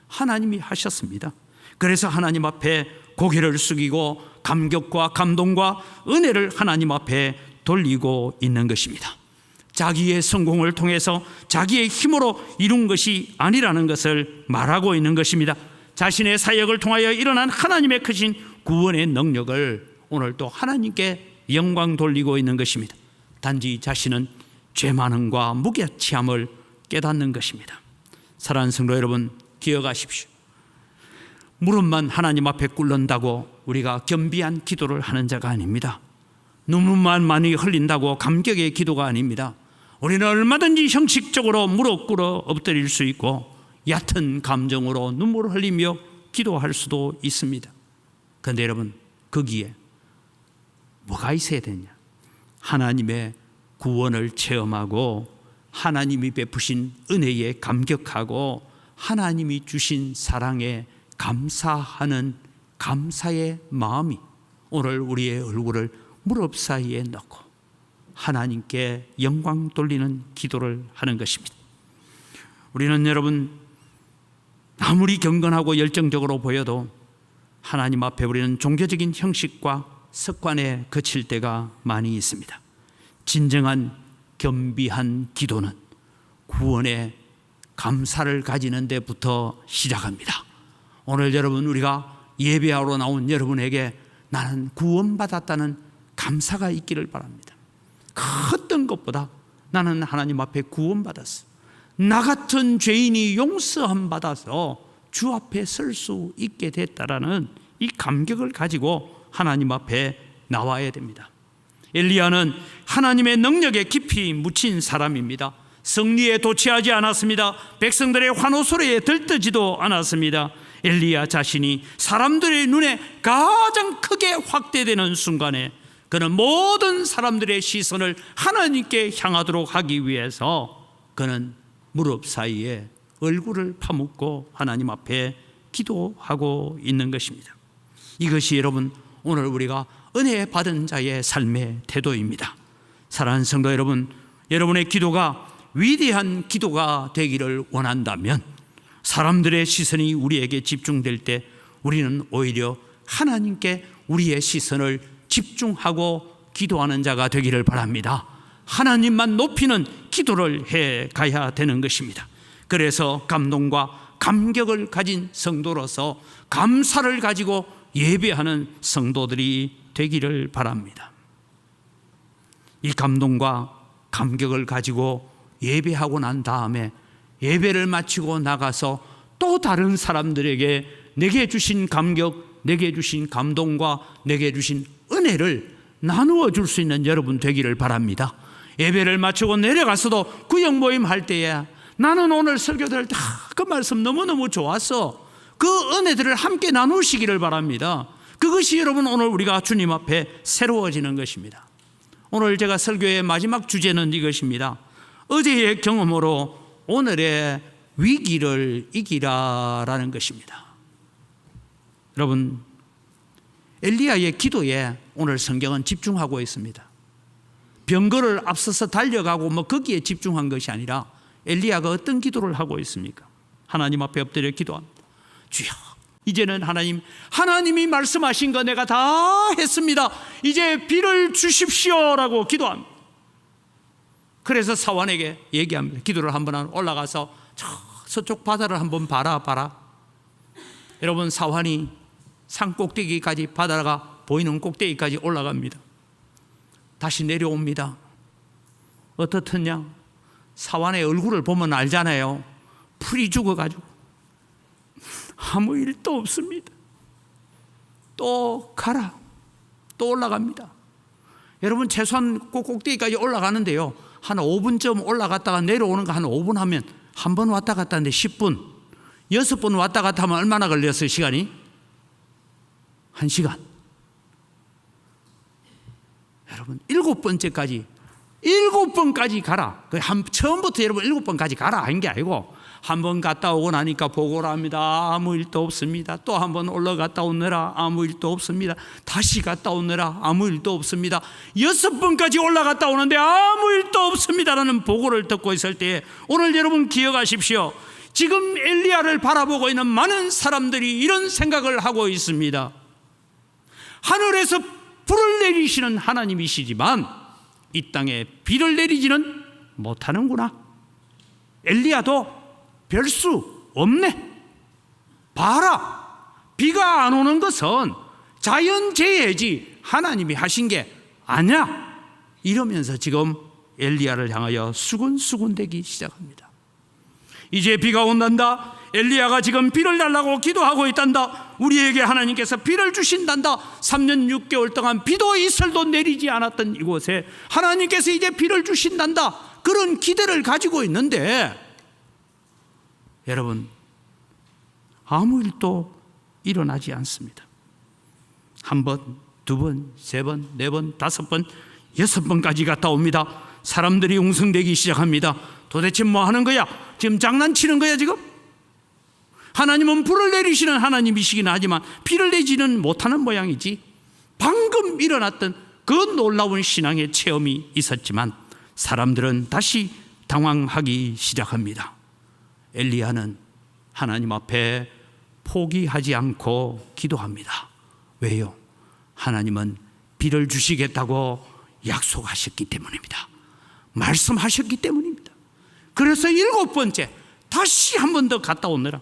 하나님이 하셨습니다. 그래서 하나님 앞에 고개를 숙이고 감격과 감동과 은혜를 하나님 앞에 돌리고 있는 것입니다. 자기의 성공을 통해서 자기의 힘으로 이룬 것이 아니라는 것을 말하고 있는 것입니다. 자신의 사역을 통하여 일어난 하나님의 크신 구원의 능력을 오늘 또 하나님께 영광 돌리고 있는 것입니다. 단지 자신은 죄 많음과 무게치함을 깨닫는 것입니다. 사랑하는 성도 여러분, 기억하십시오. 무릎만 하나님 앞에 꿇는다고 우리가 겸비한 기도를 하는 자가 아닙니다. 눈물만 많이 흘린다고 감격의 기도가 아닙니다. 우리는 얼마든지 형식적으로 무릎 꿇어 엎드릴 수 있고 얕은 감정으로 눈물을 흘리며 기도할 수도 있습니다. 그런데 여러분, 거기에 뭐가 있어야 되냐? 하나님의 구원을 체험하고 하나님이 베푸신 은혜에 감격하고 하나님이 주신 사랑에 감사하는 감사의 마음이 오늘 우리의 얼굴을 무릎 사이에 넣고 하나님께 영광 돌리는 기도를 하는 것입니다. 우리는 여러분 아무리 경건하고 열정적으로 보여도 하나님 앞에 우리는 종교적인 형식과 습관에 그칠 때가 많이 있습니다. 진정한 겸비한 기도는 구원의 감사를 가지는 데부터 시작합니다. 오늘 여러분 우리가 예배하러 나온 여러분에게 나는 구원받았다는 감사가 있기를 바랍니다. 어떤 것보다 나는 하나님 앞에 구원받았어. 나 같은 죄인이 용서함 받아서 주 앞에 설 수 있게 됐다라는 이 감격을 가지고 하나님 앞에 나와야 됩니다. 엘리야는 하나님의 능력에 깊이 묻힌 사람입니다. 승리에 도취하지 않았습니다. 백성들의 환호 소리에 들뜨지도 않았습니다. 엘리야 자신이 사람들의 눈에 가장 크게 확대되는 순간에 그는 모든 사람들의 시선을 하나님께 향하도록 하기 위해서 그는 무릎 사이에 얼굴을 파묻고 하나님 앞에 기도하고 있는 것입니다. 이것이 여러분 오늘 우리가 은혜 받은 자의 삶의 태도입니다. 사랑하는 성도 여러분, 여러분의 기도가 위대한 기도가 되기를 원한다면 사람들의 시선이 우리에게 집중될 때 우리는 오히려 하나님께 우리의 시선을 집중하고 기도하는 자가 되기를 바랍니다. 하나님만 높이는 기도를 해 가야 되는 것입니다. 그래서 감동과 감격을 가진 성도로서 감사를 가지고 예배하는 성도들이 되기를 바랍니다. 이 감동과 감격을 가지고 예배하고 난 다음에 예배를 마치고 나가서 또 다른 사람들에게 내게 주신 감격, 내게 주신 감동과 내게 주신 은혜를 나누어 줄 수 있는 여러분 되기를 바랍니다. 예배를 마치고 내려가서도 구역 모임 할 때에 나는 오늘 설교 들을 때 그 말씀 너무너무 좋았어. 그 은혜들을 함께 나누시기를 바랍니다. 그것이 여러분 오늘 우리가 주님 앞에 새로워지는 것입니다. 오늘 제가 설교의 마지막 주제는 이것입니다. 어제의 경험으로 오늘의 위기를 이기라라는 것입니다. 여러분 엘리야의 기도에 오늘 성경은 집중하고 있습니다. 병거를 앞서서 달려가고 거기에 집중한 것이 아니라 엘리야가 어떤 기도를 하고 있습니까? 하나님 앞에 엎드려 기도합니다. 주여, 이제는 하나님이 말씀하신 거 내가 다 했습니다. 이제 비를 주십시오라고 기도합니다. 그래서 사환에게 얘기합니다. 기도를 한번 올라가서 서쪽 바다를 한번 봐라. 여러분 사환이 산 꼭대기까지 바다가 보이는 꼭대기까지 올라갑니다. 다시 내려옵니다. 어떻더냐? 사환의 얼굴을 보면 알잖아요. 풀이 죽어가지고 아무 일도 없습니다. 또 가라. 또 올라갑니다. 여러분 최소한 꼭대기까지 올라가는데요, 한 5분쯤 올라갔다가 내려오는 거 한 5분 하면 한 번 왔다 갔다 하는데 10분 6번 왔다 갔다 하면 얼마나 걸렸어요? 시간이? 1시간. 여러분 7번째까지 7번까지 가라. 처음부터 여러분 7번까지 가라 한 게 아니고 한 번 갔다 오고 나니까 보고를 합니다. 아무 일도 없습니다. 또 한 번 올라갔다 오느라 아무 일도 없습니다. 다시 갔다 오느라 아무 일도 없습니다. 6번까지 올라갔다 오는데 아무 일도 없습니다라는 보고를 듣고 있을 때 오늘 여러분 기억하십시오. 지금 엘리야를 바라보고 있는 많은 사람들이 이런 생각을 하고 있습니다. 하늘에서 불을 내리시는 하나님이시지만 이 땅에 비를 내리지는 못하는구나. 엘리야도 별 수 없네. 봐라, 비가 안 오는 것은 자연재해지 하나님이 하신 게 아니야. 이러면서 지금 엘리야를 향하여 수군수군대기 시작합니다. 이제 비가 온단다. 엘리야가 지금 비를 달라고 기도하고 있단다. 우리에게 하나님께서 비를 주신단다. 3년 6개월 동안 비도 이슬도 내리지 않았던 이곳에 하나님께서 이제 비를 주신단다. 그런 기대를 가지고 있는데 여러분 아무 일도 일어나지 않습니다. 1번, 2번, 3번, 4번, 5번, 6번까지 갔다 옵니다. 사람들이 웅성대기 시작합니다. 도대체 뭐 하는 거야? 지금 장난치는 거야 지금? 하나님은 불을 내리시는 하나님이시긴 하지만 비를 내지는 못하는 모양이지. 방금 일어났던 그 놀라운 신앙의 체험이 있었지만 사람들은 다시 당황하기 시작합니다. 엘리야는 하나님 앞에 포기하지 않고 기도합니다. 왜요? 하나님은 비를 주시겠다고 약속하셨기 때문입니다. 말씀하셨기 때문입니다. 그래서 7번째 다시 한 번 더 갔다 오느라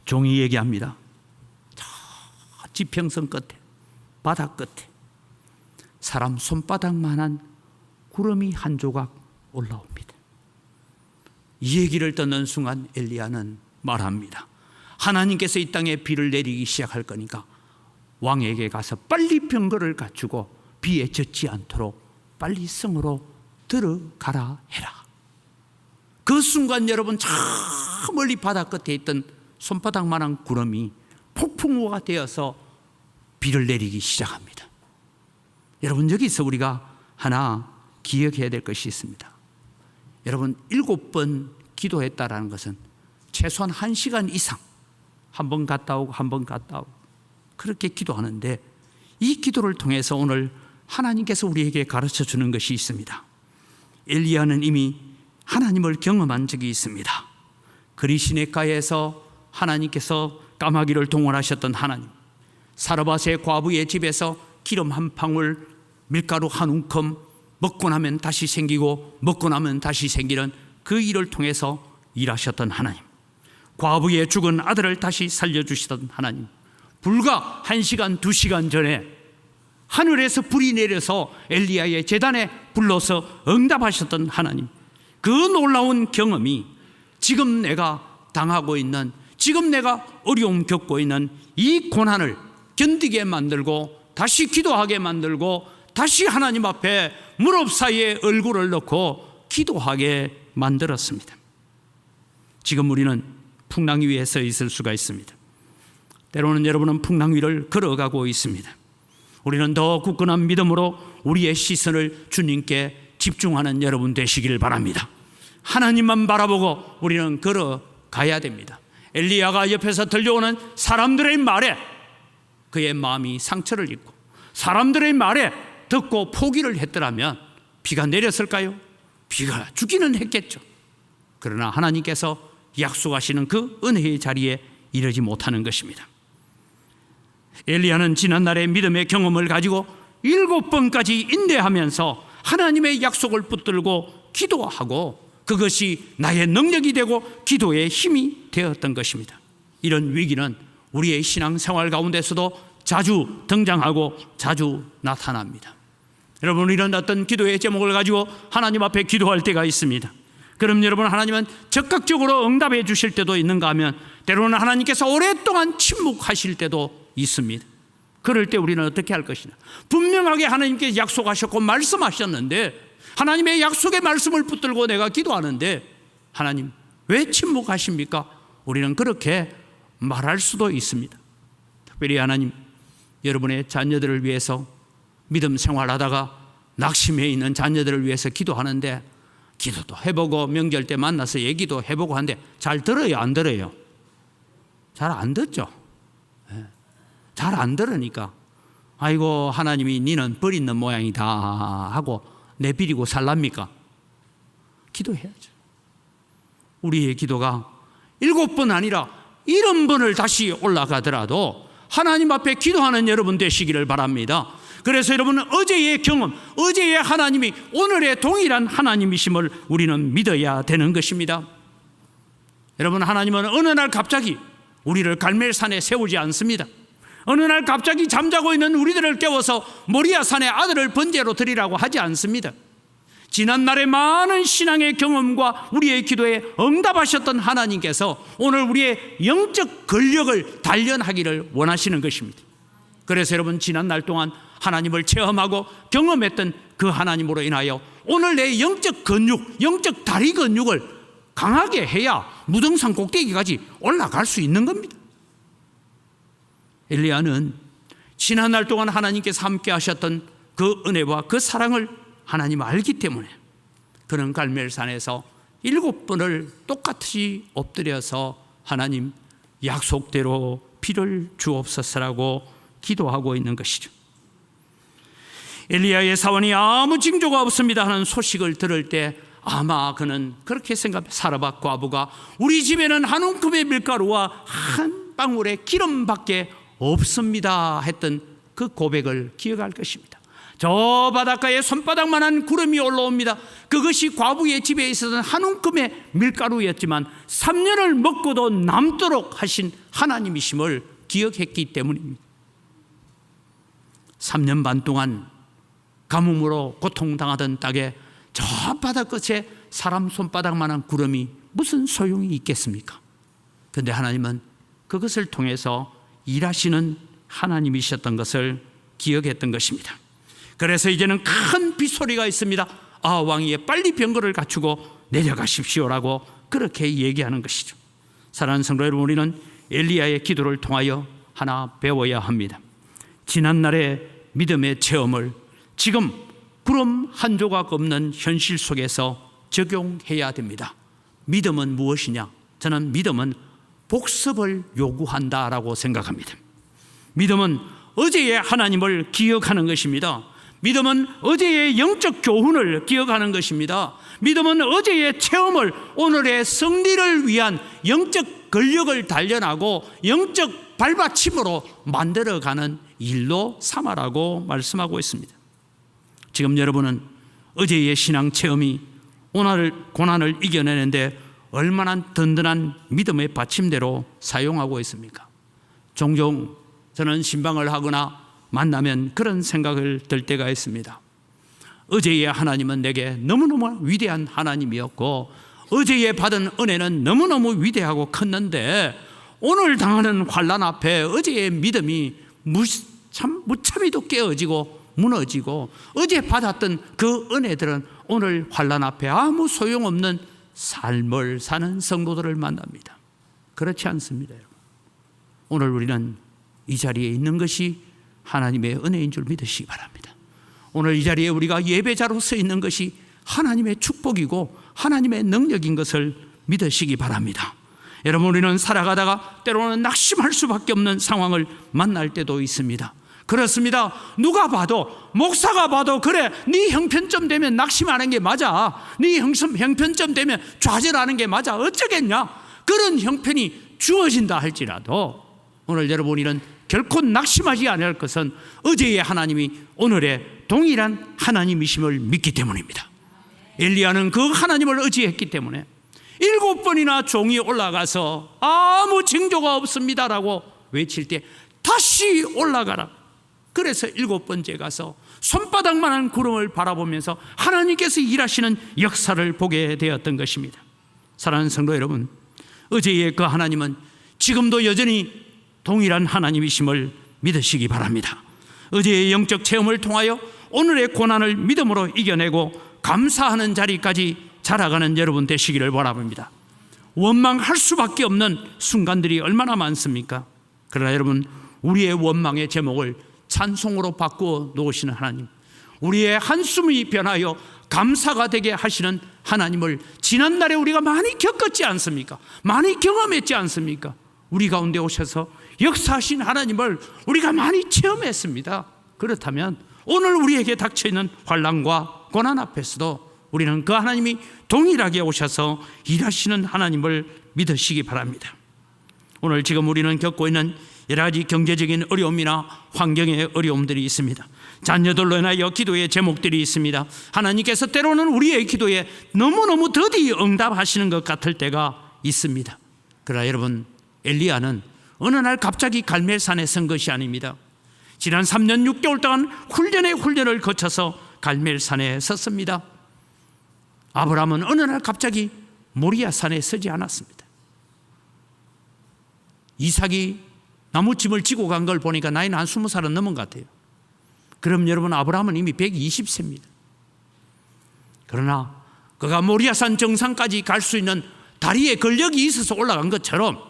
종이 얘기합니다. 저 지평선 끝에, 바닥 끝에 사람 손바닥만한 구름이 한 조각 올라옵니다. 이 얘기를 듣는 순간 엘리야는 말합니다. 하나님께서 이 땅에 비를 내리기 시작할 거니까 왕에게 가서 빨리 병거를 갖추고 비에 젖지 않도록 빨리 성으로 들어가라 해라. 그 순간 여러분, 저 멀리 바다 끝에 있던 손바닥만한 구름이 폭풍우가 되어서 비를 내리기 시작합니다. 여러분, 여기서 우리가 하나 기억해야 될 것이 있습니다. 여러분, 7번 기도했다라는 것은 최소한 1시간 이상 한 번 갔다 오고 한 번 갔다 오고 그렇게 기도하는데, 이 기도를 통해서 오늘 하나님께서 우리에게 가르쳐 주는 것이 있습니다. 엘리야는 이미 하나님을 경험한 적이 있습니다. 그리시네가에서 하나님께서 까마귀를 동원하셨던 하나님, 사르밧의 과부의 집에서 기름 한 방울, 밀가루 한 움큼 먹고 나면 다시 생기고 먹고 나면 다시 생기는 그 일을 통해서 일하셨던 하나님, 과부의 죽은 아들을 다시 살려주시던 하나님, 불과 1시간 2시간 전에 하늘에서 불이 내려서 엘리야의 제단에 불러서 응답하셨던 하나님, 그 놀라운 경험이 지금 내가 당하고 있는, 지금 내가 어려움 겪고 있는 이 고난을 견디게 만들고 다시 기도하게 만들고 다시 하나님 앞에 무릎 사이에 얼굴을 넣고 기도하게 만들었습니다. 지금 우리는 풍랑 위에 서 있을 수가 있습니다. 때로는 여러분은 풍랑 위를 걸어가고 있습니다. 우리는 더 굳건한 믿음으로 우리의 시선을 주님께 집중하는 여러분 되시길 바랍니다. 하나님만 바라보고 우리는 걸어가야 됩니다. 엘리야가 옆에서 들려오는 사람들의 말에 그의 마음이 상처를 입고 사람들의 말에 듣고 포기를 했더라면 비가 내렸을까요? 비가 주기는 했겠죠. 그러나 하나님께서 약속하시는 그 은혜의 자리에 이르지 못하는 것입니다. 엘리야는 지난날의 믿음의 경험을 가지고 7번까지 인내하면서 하나님의 약속을 붙들고 기도하고 그것이 나의 능력이 되고 기도의 힘이 되었던 것입니다. 이런 위기는 우리의 신앙생활 가운데서도 자주 등장하고 자주 나타납니다. 여러분, 이런 어떤 기도의 제목을 가지고 하나님 앞에 기도할 때가 있습니다. 그럼 여러분, 하나님은 적극적으로 응답해 주실 때도 있는가 하면 때로는 하나님께서 오랫동안 침묵하실 때도 있습니다. 그럴 때 우리는 어떻게 할 것이냐? 분명하게 하나님께 약속하셨고 말씀하셨는데 하나님의 약속의 말씀을 붙들고 내가 기도하는데 하나님 왜 침묵하십니까? 우리는 그렇게 말할 수도 있습니다. 특별히 하나님, 여러분의 자녀들을 위해서 믿음 생활하다가 낙심해 있는 자녀들을 위해서 기도하는데 기도도 해보고 명절 때 만나서 얘기도 해보고 하는데 잘 들어요, 안 들어요? 잘 안 듣죠. 잘 안 들으니까 아이고 하나님이 니는 버리는 모양이다 하고 내비리고 살랍니까? 기도해야죠. 우리의 기도가 7번 아니라 70번을 다시 올라가더라도 하나님 앞에 기도하는 여러분 되시기를 바랍니다. 그래서 여러분은 어제의 경험, 어제의 하나님이 오늘의 동일한 하나님이심을 우리는 믿어야 되는 것입니다. 여러분, 하나님은 어느 날 갑자기 우리를 갈멜산에 세우지 않습니다. 어느 날 갑자기 잠자고 있는 우리들을 깨워서 모리아 산에 아들을 번제로 드리라고 하지 않습니다. 지난날의 많은 신앙의 경험과 우리의 기도에 응답하셨던 하나님께서 오늘 우리의 영적 근력을 단련하기를 원하시는 것입니다. 그래서 여러분, 지난날 동안 하나님을 체험하고 경험했던 그 하나님으로 인하여 오늘 내 영적 근육, 영적 다리 근육을 강하게 해야 무등산 꼭대기까지 올라갈 수 있는 겁니다. 엘리야는 지난날 동안 하나님께서 함께 하셨던 그 은혜와 그 사랑을 하나님 알기 때문에 그는 갈멜산에서 7번을 똑같이 엎드려서 하나님 약속대로 비를 주옵소서라고 기도하고 있는 것이죠. 엘리야의 사원이 아무 징조가 없습니다 하는 소식을 들을 때 아마 그는 그렇게 생각해, 사르밧 과부가 우리 집에는 한 움큼의 밀가루와 한 방울의 기름밖에 없습니다 했던 그 고백을 기억할 것입니다. 저 바닷가에 손바닥만한 구름이 올라옵니다. 그것이 과부의 집에 있었던 한 움큼의 밀가루였지만 3년을 먹고도 남도록 하신 하나님이심을 기억했기 때문입니다. 3년 반 동안 가뭄으로 고통당하던 땅에 저 바다 끝에 사람 손바닥만한 구름이 무슨 소용이 있겠습니까? 그런데 하나님은 그것을 통해서 일하시는 하나님이셨던 것을 기억했던 것입니다. 그래서 이제는 큰 빗소리가 있습니다. 아, 왕이여 빨리 병거를 갖추고 내려가십시오라고 그렇게 얘기하는 것이죠. 사랑하는 성도 여러분, 우리는 엘리야의 기도를 통하여 하나 배워야 합니다. 지난날의 믿음의 체험을 지금 구름 한 조각 없는 현실 속에서 적용해야 됩니다. 믿음은 무엇이냐? 저는 믿음은 복습을 요구한다라고 생각합니다. 믿음은 어제의 하나님을 기억하는 것입니다. 믿음은 어제의 영적 교훈을 기억하는 것입니다. 믿음은 어제의 체험을 오늘의 승리를 위한 영적 근력을 단련하고 영적 발받침으로 만들어가는 일로 삼아라고 말씀하고 있습니다. 지금 여러분은 어제의 신앙 체험이 오늘 고난을 이겨내는데 얼마나 든든한 믿음의 받침대로 사용하고 있습니까? 종종 저는 신방을 하거나 만나면 그런 생각을 들 때가 있습니다. 어제의 하나님은 내게 너무너무 위대한 하나님이었고 어제에 받은 은혜는 너무너무 위대하고 컸는데 오늘 당하는 환난 앞에 어제의 믿음이 무참히도 깨어지고 무너지고 어제 받았던 그 은혜들은 오늘 환난 앞에 아무 소용없는 삶을 사는 성도들을 만납니다. 그렇지 않습니다, 여러분. 오늘 우리는 이 자리에 있는 것이 하나님의 은혜인 줄 믿으시기 바랍니다. 오늘 이 자리에 우리가 예배자로서 있는 것이 하나님의 축복이고 하나님의 능력인 것을 믿으시기 바랍니다. 여러분, 우리는 살아가다가 때로는 낙심할 수밖에 없는 상황을 만날 때도 있습니다. 그렇습니다. 누가 봐도, 목사가 봐도 그래, 네 형편점 되면 낙심하는 게 맞아, 네 형편점 되면 좌절하는 게 맞아, 어쩌겠냐, 그런 형편이 주어진다 할지라도 오늘 여러분, 우리는 결코 낙심하지 않을 것은 어제의 하나님이 오늘의 동일한 하나님이심을 믿기 때문입니다. 엘리야는 그 하나님을 의지했기 때문에 7번이나 종이 올라가서 아무 징조가 없습니다라고 외칠 때 다시 올라가라. 그래서 7번째 가서 손바닥만한 구름을 바라보면서 하나님께서 일하시는 역사를 보게 되었던 것입니다. 사랑하는 성도 여러분, 어제의 그 하나님은 지금도 여전히 동일한 하나님이심을 믿으시기 바랍니다. 어제의 영적 체험을 통하여 오늘의 고난을 믿음으로 이겨내고 감사하는 자리까지 자라가는 여러분 되시기를 바랍니다. 원망할 수밖에 없는 순간들이 얼마나 많습니까? 그러나 여러분, 우리의 원망의 제목을 찬송으로 바꾸어 놓으시는 하나님, 우리의 한숨이 변하여 감사가 되게 하시는 하나님을 지난날에 우리가 많이 겪었지 않습니까? 많이 경험했지 않습니까? 우리 가운데 오셔서 역사하신 하나님을 우리가 많이 체험했습니다. 그렇다면 오늘 우리에게 닥쳐있는 환난과 고난 앞에서도 우리는 그 하나님이 동일하게 오셔서 일하시는 하나님을 믿으시기 바랍니다. 오늘 지금 우리는 겪고 있는 여러 가지 경제적인 어려움이나 환경의 어려움들이 있습니다. 자녀들로 인하여 기도의 제목들이 있습니다. 하나님께서 때로는 우리의 기도에 너무너무 더디 응답하시는 것 같을 때가 있습니다. 그러나 여러분, 엘리야는 어느 날 갑자기 갈멜산에 선 것이 아닙니다. 지난 3년 6개월 동안 훈련을 거쳐서 갈멜산에 섰습니다. 아브라함은 어느 날 갑자기 모리아산에 서지 않았습니다. 이삭이 나무짐을 지고 간 걸 보니까 나이는 한 20살은 넘은 것 같아요. 그럼 여러분, 아브라함은 이미 120세입니다. 그러나 그가 모리아산 정상까지 갈 수 있는 다리에 근력이 있어서 올라간 것처럼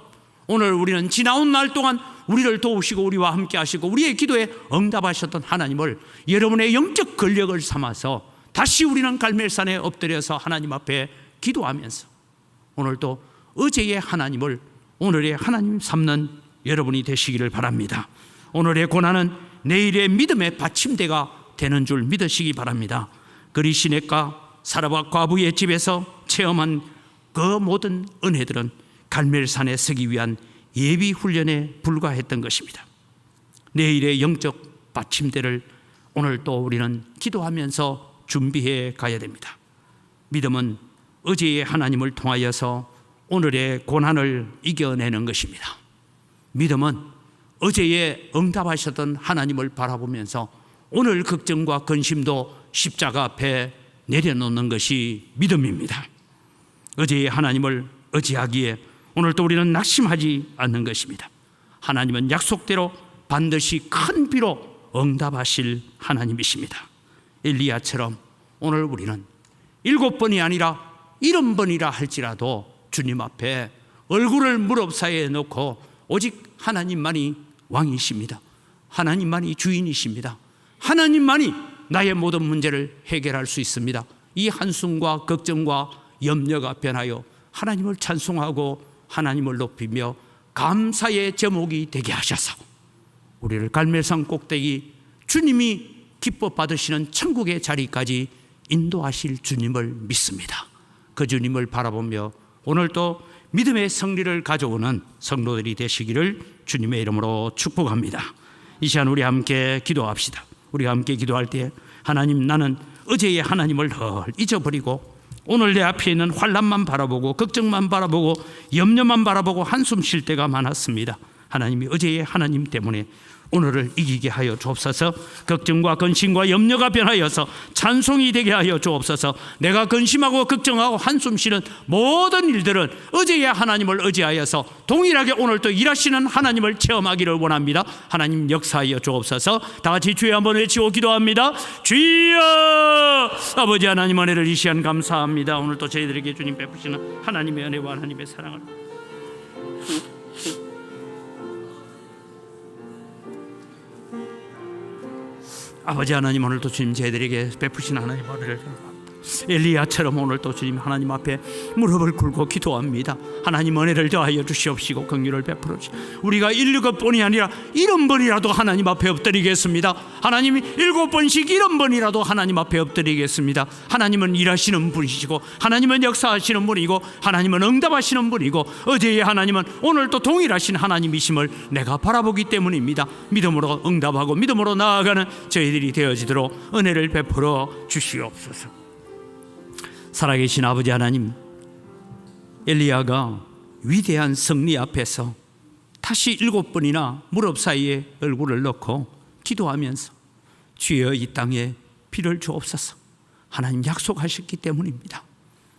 오늘 우리는 지나온 날 동안 우리를 도우시고 우리와 함께 하시고 우리의 기도에 응답하셨던 하나님을 여러분의 영적 권력을 삼아서 다시 우리는 갈멜산에 엎드려서 하나님 앞에 기도하면서 오늘도 어제의 하나님을 오늘의 하나님 삼는 여러분이 되시기를 바랍니다. 오늘의 고난은 내일의 믿음의 받침대가 되는 줄 믿으시기 바랍니다. 그리시네가 사라밧 과부의 집에서 체험한 그 모든 은혜들은 갈멜산에 서기 위한 예비 훈련에 불과했던 것입니다. 내일의 영적 받침대를 오늘 또 우리는 기도하면서 준비해 가야 됩니다. 믿음은 어제의 하나님을 통하여서 오늘의 고난을 이겨내는 것입니다. 믿음은 어제에 응답하셨던 하나님을 바라보면서 오늘 걱정과 근심도 십자가 앞에 내려놓는 것이 믿음입니다. 어제의 하나님을 의지하기에 오늘도 우리는 낙심하지 않는 것입니다. 하나님은 약속대로 반드시 큰 비로 응답하실 하나님이십니다. 엘리야처럼 오늘 우리는 7번이 아니라 70번이라 할지라도 주님 앞에 얼굴을 무릎 사이에 놓고 오직 하나님만이 왕이십니다. 하나님만이 주인이십니다. 하나님만이 나의 모든 문제를 해결할 수 있습니다. 이 한숨과 걱정과 염려가 변하여 하나님을 찬송하고 하나님을 높이며 감사의 제목이 되게 하셔서 우리를 갈멜산 꼭대기 주님이 기뻐 받으시는 천국의 자리까지 인도하실 주님을 믿습니다. 그 주님을 바라보며 오늘도 믿음의 승리를 가져오는 성도들이 되시기를 주님의 이름으로 축복합니다. 이 시간 우리 함께 기도합시다. 우리가 함께 기도할 때 하나님, 나는 어제의 하나님을 덜 잊어버리고 오늘 내 앞에 있는 환난만 바라보고 걱정만 바라보고 염려만 바라보고 한숨 쉴 때가 많았습니다. 하나님이 어제의 하나님 때문에 오늘을 이기게 하여 주옵소서. 걱정과 근심과 염려가 변하여서 찬송이 되게 하여 주옵소서. 내가 근심하고 걱정하고 한숨 쉬는 모든 일들은 어제의 하나님을 의지하여서 동일하게 오늘도 일하시는 하나님을 체험하기를 원합니다. 하나님 역사하여 주옵소서. 다 같이 주여 한번 외치고 기도합니다. 주여! 아버지 하나님, 은혜를 이 시간 감사합니다. 오늘도 저희들에게 주님 베푸시는 하나님의 은혜와 하나님의 사랑을 아버지 하나님, 오늘도 주님 저희들에게 베푸신 하나님 은혜를 감사합니다. 엘리야처럼 오늘도 주님 하나님 앞에 무릎을 꿇고 기도합니다. 하나님 은혜를 더하여 주시옵시고 긍휼을 베풀어 주시옵시고 우리가 7번이 아니라 70번이라도 하나님 앞에 엎드리겠습니다. 하나님이 7번씩 70번이라도 하나님 앞에 엎드리겠습니다. 하나님은 일하시는 분이시고 하나님은 역사하시는 분이고 하나님은 응답하시는 분이고 어제의 하나님은 오늘도 동일하신 하나님이심을 내가 바라보기 때문입니다. 믿음으로 응답하고 믿음으로 나아가는 저희들이 되어지도록 은혜를 베풀어 주시옵소서. 살아계신 아버지 하나님, 엘리야가 위대한 승리 앞에서 다시 7번이나 무릎 사이에 얼굴을 넣고 기도하면서 주여 이 땅에 비를 주옵소서. 하나님 약속하셨기 때문입니다.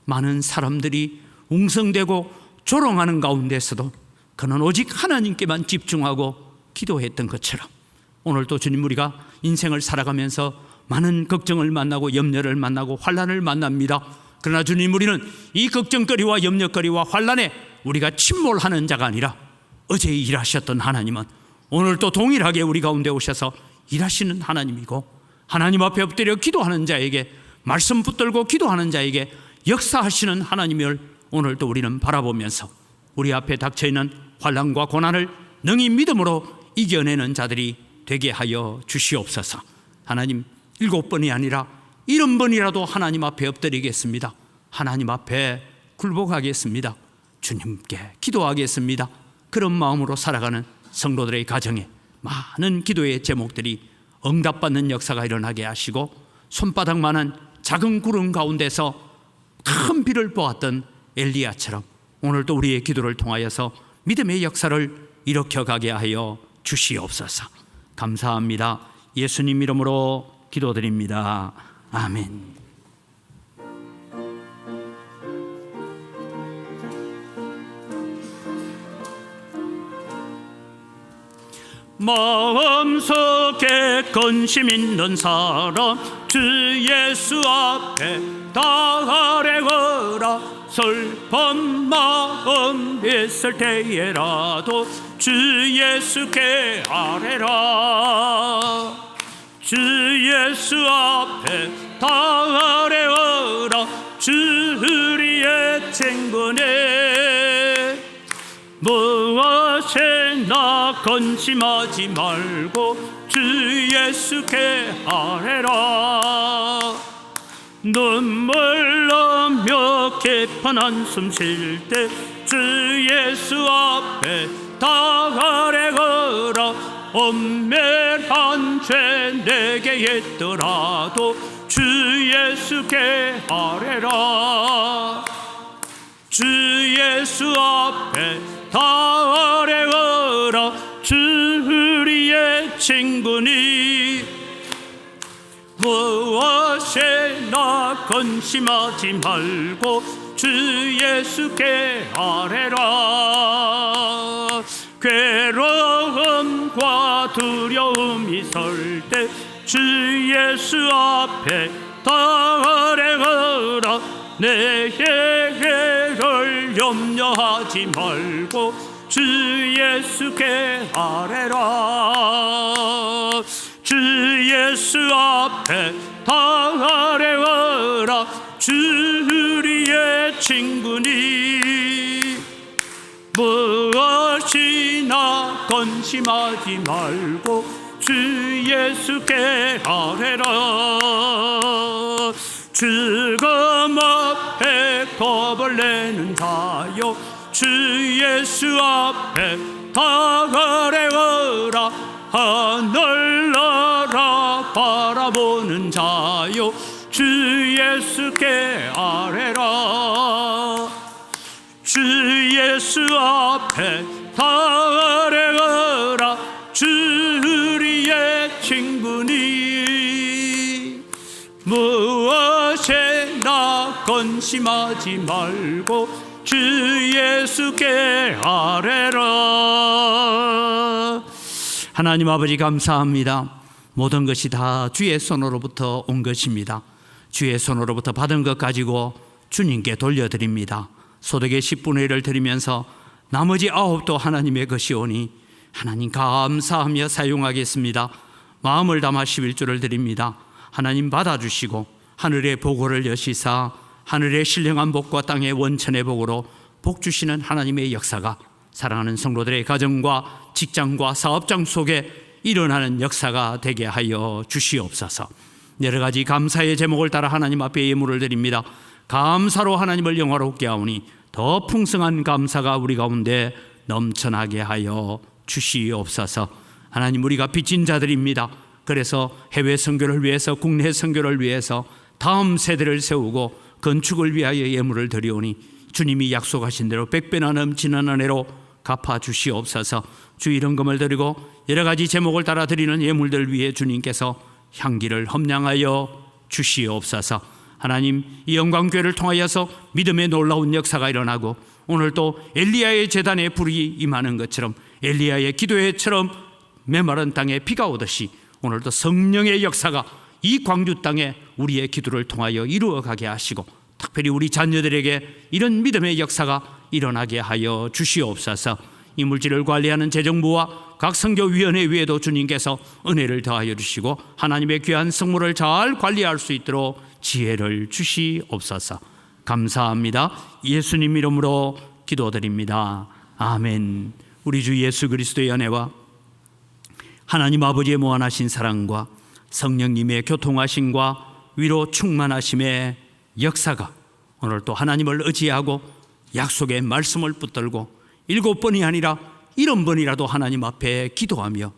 많은 사람들이 웅성대고 조롱하는 가운데서도 그는 오직 하나님께만 집중하고 기도했던 것처럼 오늘도 주님, 우리가 인생을 살아가면서 많은 걱정을 만나고 염려를 만나고 환난을 만납니다. 그러나 주님, 우리는 이 걱정거리와 염려거리와 환난에 우리가 침몰하는 자가 아니라 어제 일하셨던 하나님은 오늘도 동일하게 우리 가운데 오셔서 일하시는 하나님이고 하나님 앞에 엎드려 기도하는 자에게, 말씀 붙들고 기도하는 자에게 역사하시는 하나님을 오늘도 우리는 바라보면서 우리 앞에 닥쳐있는 환난과 고난을 능히 믿음으로 이겨내는 자들이 되게 하여 주시옵소서. 하나님, 7번이 아니라 70번이라도 하나님 앞에 엎드리겠습니다. 하나님 앞에 굴복하겠습니다. 주님께 기도하겠습니다. 그런 마음으로 살아가는 성도들의 가정에 많은 기도의 제목들이 응답받는 역사가 일어나게 하시고 손바닥만한 작은 구름 가운데서 큰 비를 보았던 엘리야처럼 오늘도 우리의 기도를 통하여서 믿음의 역사를 일으켜가게 하여 주시옵소서. 감사합니다. 예수님 이름으로 기도드립니다. 아멘. 마음속에 근심 있는 사람 주 예수 앞에 다 아뢰거라. 슬픈 마음 있을 때에라도 주 예수께 아뢰라. 주 예수 앞에 다 아뢰어라. 주 우리의 친구네. 무엇에나 근심하지 말고 주 예수께 아뢰라. 눈물 나며 깊은 한숨 쉴 때 주 예수 앞에 다 아뢰어라. 엄밀한 죄 내게 있더라도 주 예수께 아뢰라. 주 예수 앞에 다 아뢰어라. 주 우리의 친구니. 무엇에나 근심하지 말고 주 예수께 아뢰라. 괴로움과 두려움이 있을 때 주 예수 앞에 다 아뢰어라. 내 해를 염려하지 말고 주 예수께 아뢰라. 주 예수 앞에 다 아뢰어라. 주 우리의 친구니. 무엇이나 근심하지 말고 주 예수께 아뢰라. 죽음 앞에 겁을 내는 자요 주 예수 앞에 다 아뢰어라. 하늘나라 바라보는 자요 주 예수께 아뢰라. 주 예수 앞에 다 아뢰어라. 주 우리의 친구니. 무엇에나 근심하지 말고 주 예수께 아뢰라. 하나님 아버지 감사합니다. 모든 것이 다 주의 손으로부터 온 것입니다. 주의 손으로부터 받은 것 가지고 주님께 돌려드립니다. 소득의 10분의 1을 드리면서 나머지 9도 하나님의 것이오니 하나님 감사하며 사용하겠습니다. 마음을 담아 11조를 드립니다. 하나님 받아주시고 하늘의 보고를 여시사 하늘의 신령한 복과 땅의 원천의 복으로 복 주시는 하나님의 역사가 사랑하는 성도들의 가정과 직장과 사업장 속에 일어나는 역사가 되게 하여 주시옵소서. 여러 가지 감사의 제목을 따라 하나님 앞에 예물을 드립니다. 감사로 하나님을 영화롭게 하오니 더 풍성한 감사가 우리 가운데 넘쳐나게 하여 주시옵소서. 하나님, 우리가 빚진 자들입니다. 그래서 해외 선교를 위해서, 국내 선교를 위해서 다음 세대를 세우고 건축을 위하여 예물을 드리오니 주님이 약속하신 대로 100배나 넘치는 은혜로 갚아 주시옵소서. 주 이름금을 드리고 여러 가지 제목을 따라 드리는 예물들 위해 주님께서 향기를 험량하여 주시옵소서. 하나님, 이 영광교회를 통하여서 믿음의 놀라운 역사가 일어나고 오늘 또 엘리야의 제단에 불이 임하는 것처럼 엘리야의 기도회처럼 메마른 땅에 비가 오듯이 오늘도 성령의 역사가 이 광주 땅에 우리의 기도를 통하여 이루어가게 하시고 특별히 우리 자녀들에게 이런 믿음의 역사가 일어나게 하여 주시옵소서. 이 물질을 관리하는 재정부와 각 선교위원회 위에도 주님께서 은혜를 더하여 주시고 하나님의 귀한 성물을 잘 관리할 수 있도록 지혜를 주시옵소서. 감사합니다. 예수님 이름으로 기도드립니다. 아멘. 우리 주 예수 그리스도의 은혜와 하나님 아버지의 무한하신 사랑과 성령님의 교통하심과 위로 충만하심의 역사가 오늘 또 하나님을 의지하고 약속의 말씀을 붙들고 7번이 아니라 70번이라도 하나님 앞에 기도하며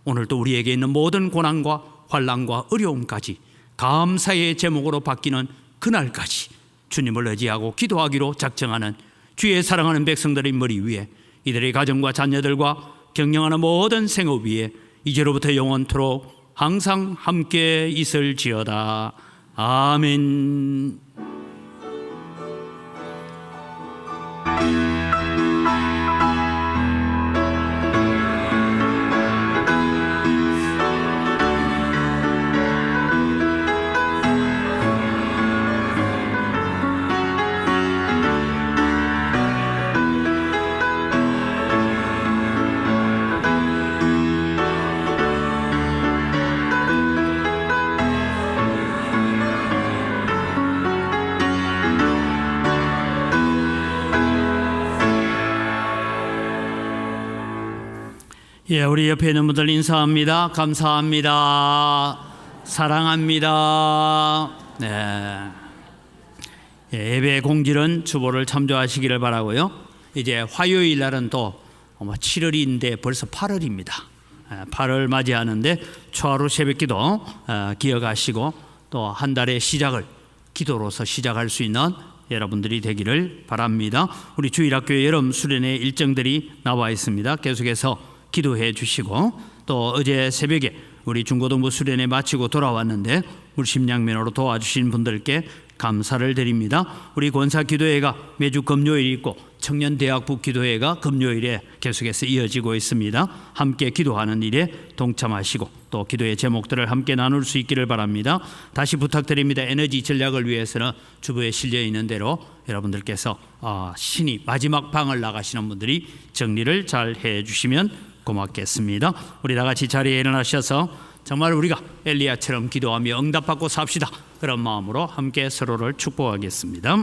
오늘 또 우리에게 있는 모든 고난과 환난과 어려움까지 감사의 제목으로 바뀌는 그날까지 주님을 의지하고 기도하기로 작정하는 주의 사랑하는 백성들의 머리 위에 이들의 가정과 자녀들과 경영하는 모든 생업 위에 이제로부터 영원토록 항상 함께 있을지어다. 아멘. 예, 우리 옆에 있는 분들 인사합니다. 감사합니다. 사랑합니다. 네. 예, 예배 공지는 주보를 참조하시기를 바라고요. 이제 화요일 날은 또 7월인데 벌써 8월입니다. 8월 맞이하는데 초하루 새벽기도 기억하시고 또 한 달의 시작을 기도로서 시작할 수 있는 여러분들이 되기를 바랍니다. 우리 주일학교 여름 수련회 일정들이 나와 있습니다. 계속해서 기도해 주시고 또 어제 새벽에 우리 중고등부 수련회 마치고 돌아왔는데 물심양면으로 도와주신 분들께 감사를 드립니다. 우리 권사기도회가 매주 금요일 있고 청년대학부 기도회가 금요일에 계속해서 이어지고 있습니다. 함께 기도하는 일에 동참하시고 또 기도의 제목들을 함께 나눌 수 있기를 바랍니다. 다시 부탁드립니다. 에너지 전략을 위해서는 주부에 실려 있는 대로 여러분들께서 신이 마지막 방을 나가시는 분들이 정리를 잘 해주시면 고맙겠습니다. 우리 다 같이 자리에 일어나셔서 정말 우리가 엘리야처럼 기도하며 응답받고 삽시다. 그런 마음으로 함께 서로를 축복하겠습니다.